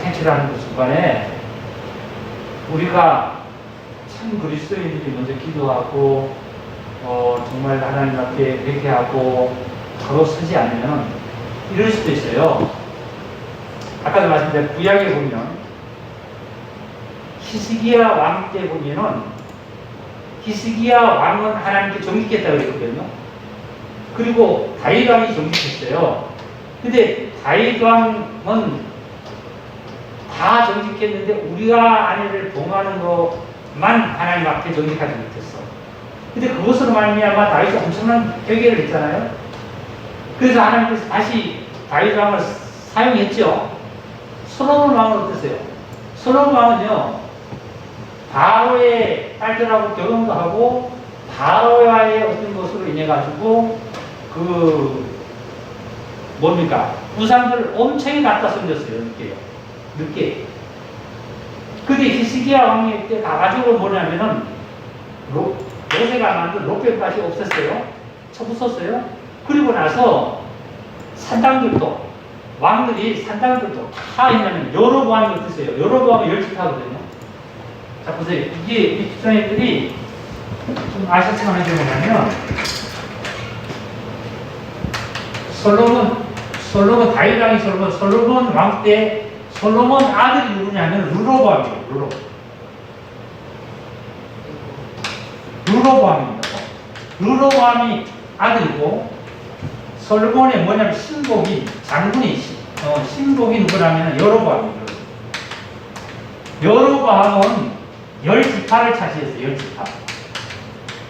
A: 택체라는 그 순간에 우리가 참 그리스도인들이 먼저 기도하고 정말 하나님 앞에 회개하고 바로 서지 않으면 이럴 수도 있어요. 아까도 말씀드린 구약에 보면 히스기야 왕 때 보면은 히스기야 왕은 하나님께 정직했다고 그랬거든요. 그리고 다윗 왕이 정직했어요. 근데 다윗 왕은 다 정직했는데 우리가 아내를 봉하는 것만 하나님 앞에 정직하지 못했어. 근데 그것으로 말미암아 다윗이 엄청난 회개를 했잖아요. 그래서 하나님께서 다시 다윗 왕을 사용했죠. 솔로몬 왕은 어땠어요? 솔로몬 왕은요, 바로의 딸들하고 결혼도 하고 바로와의 어떤 것으로 인해 가지고 우상들을 엄청 갖다 섬겼어요. 늦게. 근데 히스기야 왕의 때 가가지고 뭐냐면은 모세가 만든 롯백까지 없앴어요. 쳐부쉈어요. 그리고 나서 산당들도 왕들이 산당들도 다 있냐면 여로보암이 어땠어요? 여로보암이 열집하거든요. 자 보세요. 이게 이 집사님들이 좀 아셨으면 하는 게 뭐냐면 솔로몬 다윗 왕이 솔로몬 왕 때 솔로몬 아들이 누구냐면 르로보암이에요. 르로보암입니다. 르로보암이 아들이고 솔로몬의 뭐냐면 신복이 장군이 신복이 누구냐면 여로보암이에요. 여로보암은 10지파를 차지했어요. 10지파.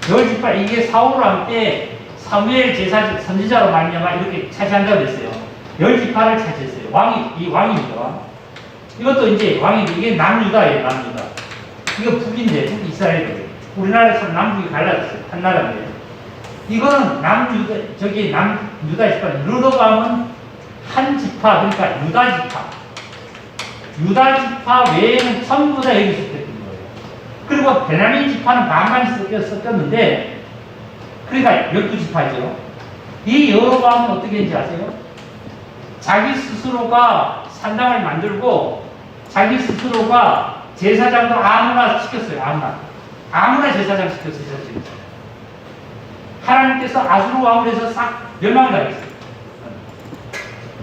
A: 10지파, 이게 사울을 할 때 사무엘 제사 선지자로 말미암아 이렇게 차지한다고 했어요. 10지파를 차지했어요. 이 왕입니다. 이것도 이제 왕인데, 이게 남유다예요. 남유다. 이거 북인데, 북이스라엘이에요. 우리나라에서 남북이 갈라졌어요. 한 나라인데. 이거는 남유다 지파. 르로보암은 한 지파, 그러니까 유다 지파. 유다 지파 외에는 전부 다 여기 있었던 거예요. 그리고 베냐민 지파는 반반이 섞였는데, 그러니까 12지파죠. 이 여로보암은 어떻게 했는지 아세요? 자기 스스로가 산당을 만들고, 자기 스스로가 제사장도 아무나 시켰어요. 아무나 제사장 시켰어요. 하나님께서 아수르 왕을 해서 싹 멸망을 당했어요.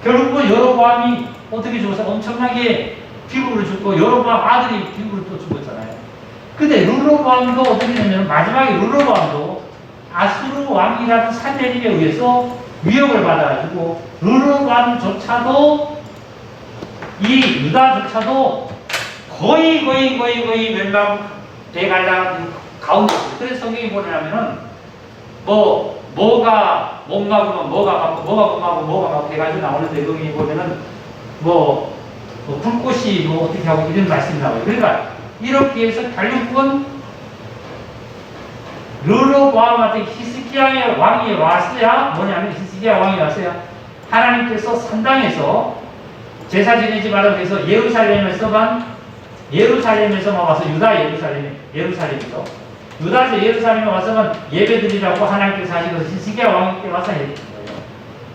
A: 결국은 여로보암이 어떻게 죽었어요? 엄청나게 피부를 죽고, 여로보암 아들이 피부를 또 죽었잖아요. 근데 르로보암도 어떻게 되냐면, 마지막에 르로보암도 아수르 왕이라는 산헤립에 의해서 위협을 받아가지고, 르로보암조차도, 이 유다조차도 거의 멸망돼 갈라는 가운데 있어요. 그래서 성경이 뭐냐면은, 뭐가 못 막으면 뭐가 막고, 뭐가 못 막으면 뭐가 막고 해가지고 나오는데, 거기 보면은, 불꽃이 어떻게 하고 이런 말씀이 나와요. 그러니까, 이렇게 해서 결국은, 르로보암한테 히스기야 왕이 왔어야, 히스기야 왕이 왔어야, 하나님께서 산당에서 제사 지내지 말라고 해서 예루살렘에서만 와서, 유다 예루살렘에서, 유다에서 예루살렘에 와서만 예배드리라고 하나님께서 하시고서 히스기야 왕께 와서 했던 거예요.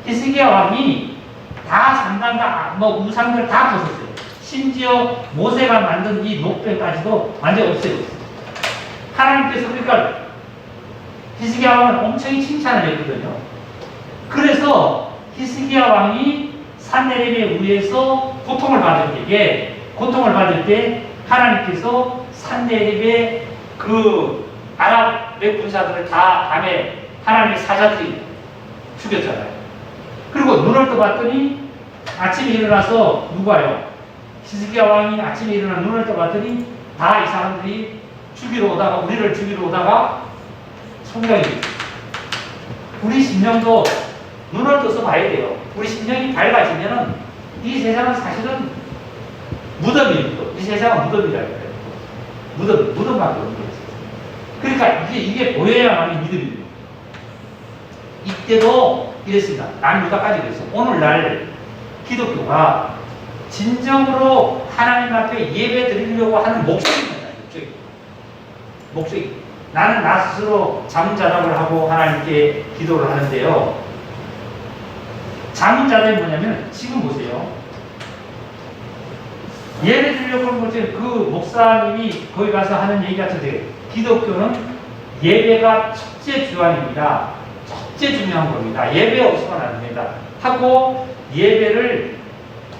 A: 히스기야 왕이 다 산당과 우상들 다 벗었어요. 심지어 모세가 만든 이 녹배까지도 완전히 없애버렸어요. 하나님께서 그러니까 히스기야 왕을 엄청 칭찬을 했거든요. 그래서 히스기야 왕이 산헤립에 의해서 고통을 받을 때 하나님께서 산헤립의 그 아랍의 군사들을 다 밤에 하나님의 사자들이 죽였잖아요. 그리고 눈을 떠봤더니 아침에 일어나서 누가요? 히스기야 왕이 아침에 일어나 눈을 떠봤더니 다 이 사람들이 우리를 죽이러 오다가 성경이, 우리 심령도 눈을 떠서 봐야 돼요. 우리 심령이 밝아지면은 이 세상은 사실은 무덤입니다. 이 세상은 무덤이라고 해요. 무덤밖에 없는 거예요. 그러니까 이게 보여야만이 믿음입니다. 이때도 이랬습니다. 남유다까지 그랬어요. 오늘날 기독교가 진정으로 하나님 앞에 예배 드리려고 하는 목적입니다. 목적이. 나는 나 스스로 잠자답을 하고 하나님께 기도를 하는데요. 잠자답이 뭐냐면, 지금 보세요. 예배 드리려고 하는 것처럼 그 목사님이 거기 가서 하는 얘기 같은 데, 기독교는 예배가 첫째 주안입니다. 첫째 중요한 겁니다. 예배 없으면 안 됩니다. 하고 예배를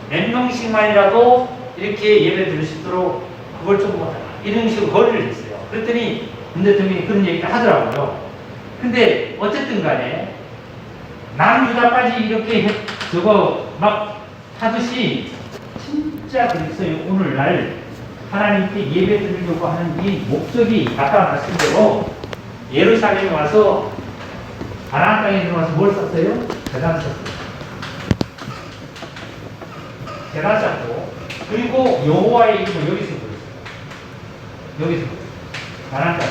A: 몇 명씩만이라도 이렇게 예배 드릴 수 있도록 그걸 좀 이런 식으로 거리를 했어요. 그랬더니 문 대통령이 그런 얘기를 하더라고요. 근데 어쨌든 간에 남유다까지 이렇게 막 하듯이 진짜 그랬어요. 오늘날 하나님께 예배 드리려고 하는 이 목적이 아까 말씀대로 예루살렘에 와서 가나안 땅에 들어와서 뭘 썼어요? 제단 썼어요. 제단 썼고, 그리고 여호와의 이름을 여기서 부르어요. 가나안 땅.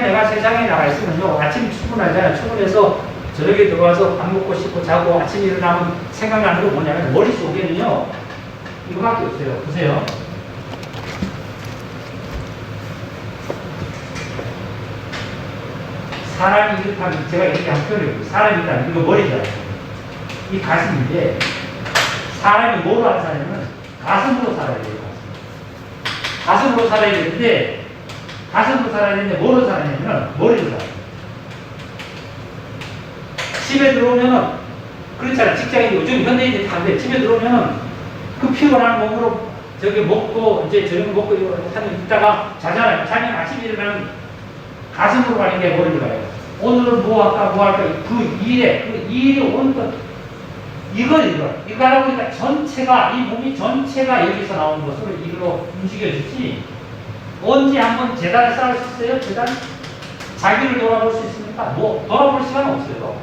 A: 내가 세상에 나가 있으면요, 아침 출근하잖아요. 출근해서 저녁에 들어와서 밥 먹고 싶고 자고 아침에 일어나면 생각나는 거 뭐냐면, 머릿속에는요 이거밖에 없어요. 보세요. 사람이 이렇게 하면, 제가 이렇게 한 표현을, 사람이 있다면 이거 머리잖아요. 이 가슴인데, 사람이 뭐로 안 사냐면 가슴으로 살아야 돼요. 가슴으로 살아야 되는데, 뭐로 살아냐면 머리로 살아요. 집에 들어오면은, 그렇잖아요. 직장인이 요즘 현대인들이 다는데, 집에 들어오면은 그 피곤한 몸으로 저기 먹고, 이제 저녁 먹고 있다가 자잖아요. 자면 아침에 일어나면 가슴으로 가는 게 머리로 가요. 오늘은 뭐 할까, 그 일이 온것 이거 하다 보니까 전체가, 이 몸이 전체가 여기서 나오는 것으로 이걸로 움직여지지. 언제 한번 재단을 쌓을 수 있어요? 재단? 자기를 돌아볼 수 있습니까? 뭐, 돌아볼 시간 없어요.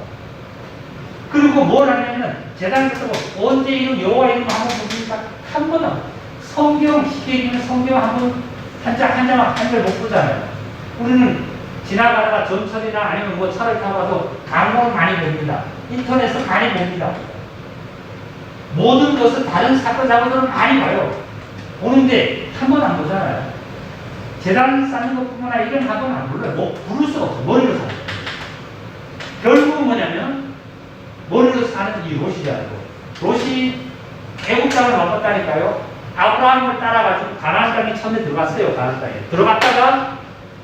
A: 그리고 뭘 하냐면, 재단에서 언제 이름, 여호와 이름 한번 보십니까? 한 번은. 성경, 쉽게 얘기하면 성경 한 절 못 보잖아요. 우리는 지나가다가 전철이나 아니면 뭐 차를 타고 가도 광고를 많이 봅니다. 인터넷에서 많이 봅니다. 모든 것은 다른 사건, 사고들을 많이 봐요. 보는데 한 번 안 보잖아요. 재단 쌓는 것뿐만 아니라 이런 한 번 안 불러요. 뭐 부를 수가 없어요. 머리로 사는. 결국은 뭐냐면 머리로 사는 이 롯이라고. 롯이 애국 땅을 넘었다니까요. 아브라함을 따라가지고 가나안 땅에 처음에 들어갔어요. 가나안 땅에 들어갔다가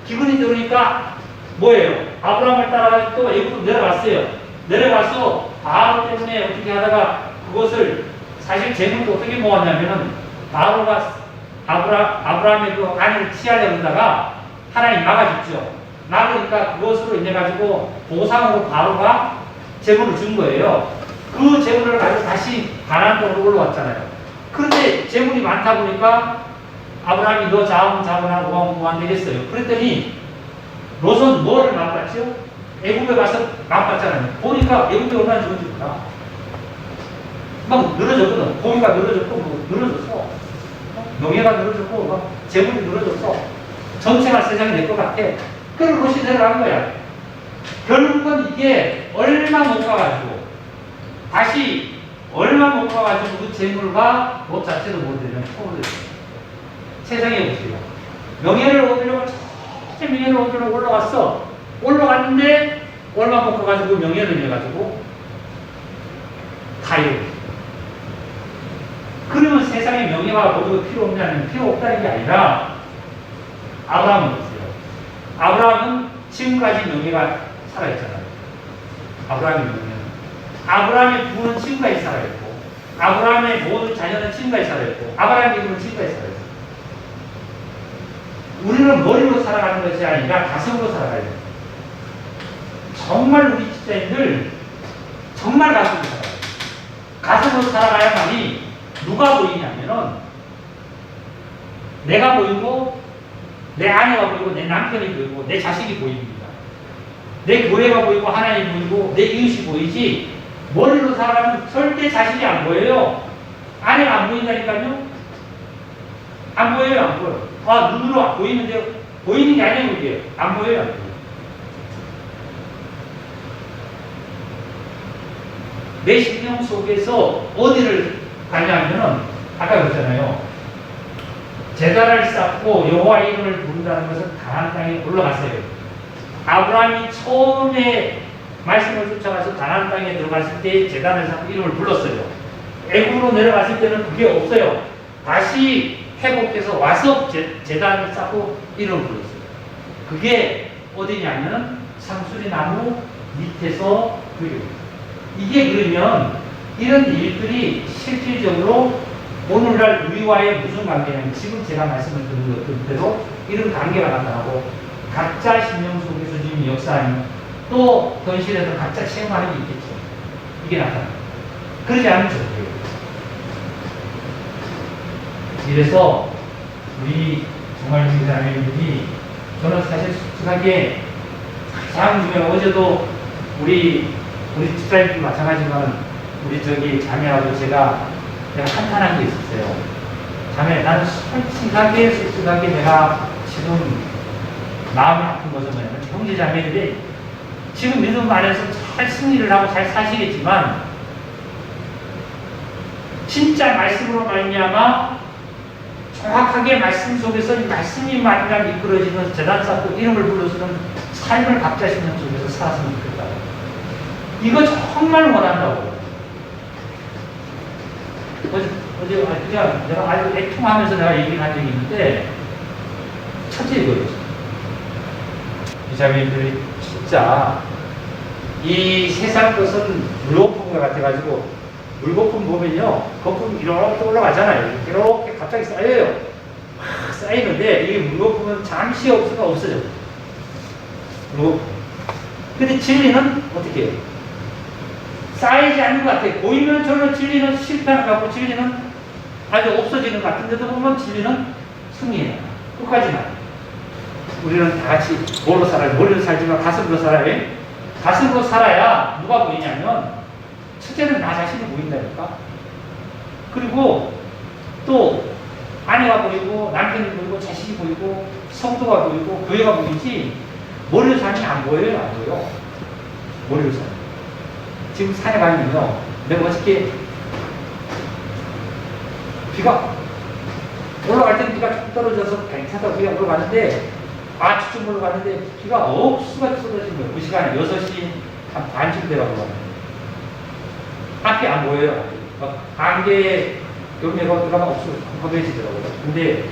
A: 기근이 들으니까 뭐예요? 아브라함을 따라가지고 또 애국으로 내려갔어요. 내려가서 바로 때문에 어떻게 하다가 그것을 사실 재물도 어떻게 모았냐면은 바로가 아브라함의 그 아내를 취하려고 하다가 하나님 막아줬죠. 막으니까 그것으로 인해 가지고 보상으로 바로가 재물을 준 거예요. 그 재물을 가지고 다시 가나안 땅으로 올라왔잖아요. 그런데 재물이 많다 보니까 아브라함이 너 자원하고 뭐안 되겠어요. 그랬더니 롯은 뭐를 맛봤죠? 애굽에 가서 맛봤잖아요. 보니까 애굽이 얼마나 좋은지 몰라. 막 늘어졌거든. 고기가 늘어졌고 뭐 늘어졌어. 농해가 늘어졌고 막 재물이 늘어졌어. 전체가 세상이 될 것 같아. 그리고 롯이 내려간 거야. 결국은 이게 얼마 못 가가지고 다시 얼마 못 가가지고 그 재물과 롯 자체도 못 되면 포로됐어요. 세상에 보세요. 명예를 얻으려고 저 명예를 얻으려고 올라갔어. 올라갔는데 얼마 못 가가지고 명예를 내가지고 다 잃어. 그러면 세상에 명예가 모두 필요 없냐면 필요 없다는 게 아니라 아브라함은 보세요. 아브라함은 지금까지 명예가 살아있잖아요. 아브라함의 명예는. 아브라함의 부부는 지금까지 살아있고 아브라함의 모든 자녀는 지금까지 살아있고 아브라함의 이름은 지금까지 살아있고 우리는 머리로 살아가는 것이 아니라 가슴으로 살아가야 돼요. 정말 우리 집사님들 정말 가슴으로 살아가요. 가슴으로 살아가야만이 누가 보이냐면은 내가 보이고 내 아내가 보이고 내 남편이 보이고 내 자식이 보입니다. 내 교회가 보이고 하나님이 보이고 내 이웃이 보이지 머리로 살아가면 절대 자식이 안 보여요. 아내가 안 보인다니까요. 안 보여요. 안 보여요. 아, 눈으로 안 보이는데 보이는 게 아니에요. 그게 안 보여요. 안 보여요. 내 신경 속에서 어디를 가냐면은 아까 그랬잖아요. 제단을 쌓고 여호와 이름을 부른다는 것은 가나안 땅에 올라갔어요. 아브라함이 처음에 말씀을 쫓아가서 가나안 땅에 들어갔을 때 제단을 쌓고 이름을 불렀어요. 애굽으로 내려갔을 때는 그게 없어요. 다시 회복해서 와서 제단을 쌓고 이름을 불렀어요. 그게 어디냐면 상수리 나무 밑에서 그려요. 이게 그러면 이런 일들이 실질적으로 오늘날 우리와의 무슨 관계냐면 지금 제가 말씀을 드린 것들대로 이런 관계가 나타나고 각자 신령 속에서 지금 역사하는 또 현실에서 각자 체험하는 게 있겠죠. 이게 나타납니다. 그러지 않으면 좋고요. 이래서 우리 정말 우리 자매님들이 저는 사실 솔직하게 가장 중요한 어제도 우리 집사님도 마찬가지지만 우리 자매하고 제가 한탄한 게 있었어요. 자매, 나는 솔직하게 내가 지금 마음이 아픈 것은 뭐냐면 형제 자매들이 지금 믿음 안에서 잘 승리를 하고 잘 사시겠지만 진짜 말씀으로 말미암아 정확하게 말씀 속에서 이 말씀이 만나 이끌어지는 재단 쌓고 이름을 불러주는 삶을 각자 신령 속에서 살았으면 좋겠다. 이거 정말 원한다고. 어제 내가 아주 애통하면서 내가 얘기를 한 적이 있는데 첫째 이거였어. 이 자매님들이 진짜 이 세상 것은 물거품과 같아가지고 물거품 보면요 거품 이렇게 올라가잖아요. 이렇게 갑자기 쌓여요. 막 쌓이는데 이 물거품은 잠시 없으면 없어져. 물거품. 근데 진리는 어떻게 해요? 쌓이지 않는 것 같아요. 보이면 저는 진리는 실패하는 것 같고 진리는 아주 없어지는 것 같은데도 보면 진리는 승리해요. 끝까지 나. 우리는 다 같이 뭘로 살아요? 머리로 살지만 가슴으로 살아요. 가슴으로 살아야 누가 보이냐면 첫째는 나 자신이 보인다니까. 그리고 또 아내가 보이고 남편이 보이고 자식이 보이고 성도가 보이고 교회가 보이지 머리로 살면 안 보여요. 안 보여. 머리로 살면. 지금 산에 가면요. 내가 어저께 비가 올라갈 때는 비가 쭉 떨어져서 괜찮다고 비가 올라가는데 아침쯤 올라가는데 비가 억수가 쏟아진 거예요. 그 시간에 6시 한 반쯤 되라고 하는데 앞이 안 보여요. 안개에 용매가 들어가면 억수로 컴컴해지더라고요. 근데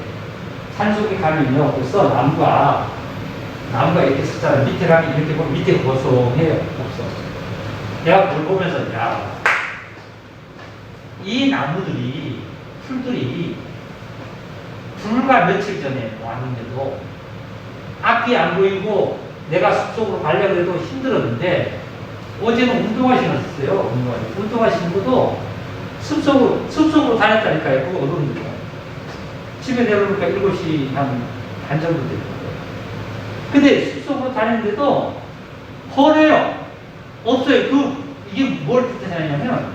A: 산속에 가면요. 벌써 나무가 이렇게 섰잖아요. 밑에 가면 이렇게 보면 밑에 고송해요. 없어. 내가 뭘 보면서 야, 이 나무들이 풀들이 불과 며칠 전에 왔는데도 앞이 안 보이고 내가 숲속으로 가려고 해도 힘들었는데 어제는 운동화 신었어요. 운동화 신고도 숲속으로 다녔다니까요. 그거 어두운데 집에 내려오니까 7시 반 정도 됐거든요. 근데 숲속으로 다녔는데도 허래요. 없어요. 이게 뭘 뜻하냐면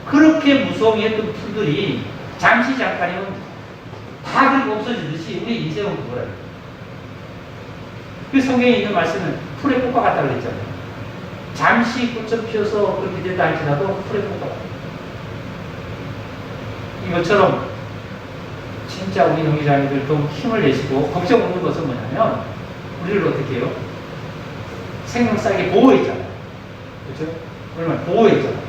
A: 그렇게 무성했던 풀들이 잠깐이면 다 그렇게 없어지듯이 우리 인생은 그거예요. 그 성경에 있는 말씀은 풀의 꽃과 같다고 그랬잖아요. 잠시 꽃좀 피어서 그렇게 된다 할지라도 풀의 꽃과 같다. 이것처럼 진짜 우리 형제자매들 좀 힘을 내시고 걱정 없는 것은 뭐냐면 우리를 어떻게 해요? 생명싸게 보호했잖아요. 그렇죠? 얼마나 보호했잖아요.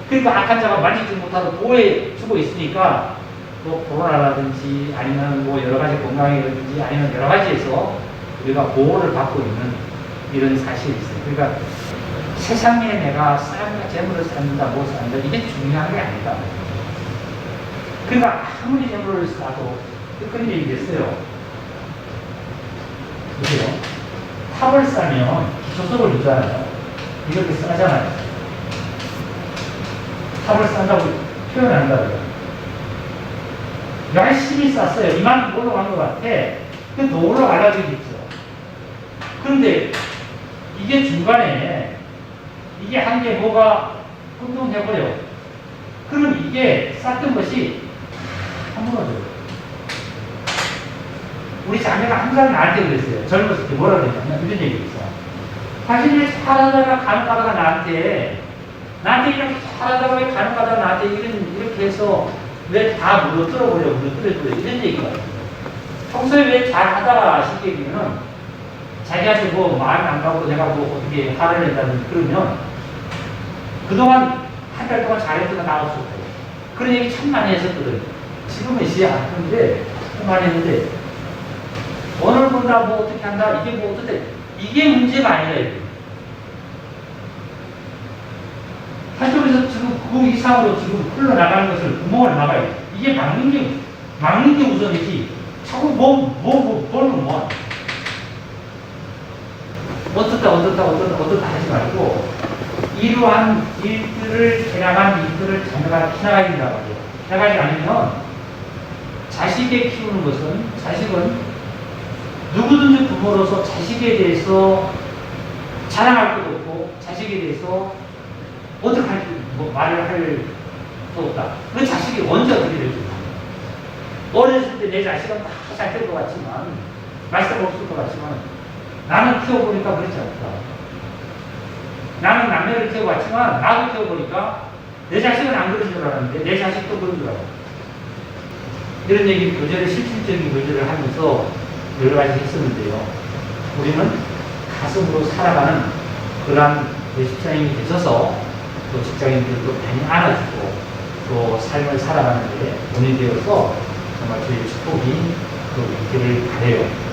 A: 그러니까 악한 자가 만지지 못하도록 보호해주고 있으니까 뭐 코로나라든지 아니면 뭐 여러 가지 건강이라든지 아니면 여러 가지에서 우리가 보호를 받고 있는 이런 사실이 있어요. 그러니까 세상에 내가 쌀과 재물을 쌓는다, 못 쌓는다 이게 중요한 게 아니다. 그러니까 아무리 재물을 쌓아도 그런 얘기 됐어요. 보세요. 탑을 쌓으면 기초석을 주잖아요. 이렇게 싸잖아요. 탑을 싼다고 표현한다고요. 열심히 쌌어요. 이만큼 올라간 것 같아. 그 더 올라가려고 했죠. 그런데 이게 중간에 이게 한 개 뭐가 혼동해버려. 그럼 이게 쌓던 것이 다 무너져요. 우리 자매가 항상 나한테 그랬어요. 젊었을 때 뭐라 그랬냐면 이런 얘기 있어. 자신이 잘하다가 간혹가다가 나한테 이렇게 잘하다가 왜 간혹가다가 나한테 이렇게 해서 왜 다 무너뜨려버려 이런 얘기가 있어요. 평소에 왜 잘하다가 싶게되면은 자기한테 뭐 마음이 안 가고 내가 뭐 어떻게 화를 낸다든지 그러면 그동안 한 달 동안 잘했다가 나왔을 거예요. 그런 얘기 참 많이 했었거든요. 지금은 이제 안 하는데 많이 했는데 오늘 본다 뭐 어떻게 한다 이게 뭐 어떻게 이게 문제가 아니라 한쪽에서 지금 그 이상으로 지금 흘러나가는 것을 구멍을 막아야 돼. 이게 막는 게 우선이지. 자꾸 뭐. 어떻다 하지 말고, 이러한 일들을 해나간 일들을 자녀가 해나가야 된다고 해요. 해나가지 않으면, 자식에 키우는 것은, 자식은 누구든지 부모로서 자식에 대해서 자랑할 것도 없고, 자식에 대해서 어떻게 말을 할 수 없다. 그 자식이 언제 어떻게 될지 몰라. 어렸을 때 내 자식은 다 잘 될 것 같지만, 말씀 없을 것 같지만, 나는 키워보니까 그렇지 않다. 나는 남매를 키워봤지만, 나도 키워보니까, 내 자식은 안 그런 줄 알았는데, 내 자식도 그런 줄 알아. 이런 얘기, 실질적인 교제를 하면서 여러 가지 했었는데요. 우리는 가슴으로 살아가는 그러한 직장인이 되셔서 또 직장인들도 많이 안아주고 또 삶을 살아가는 데 본이 되어서 정말 저희 축복이 그 있기를 바라요.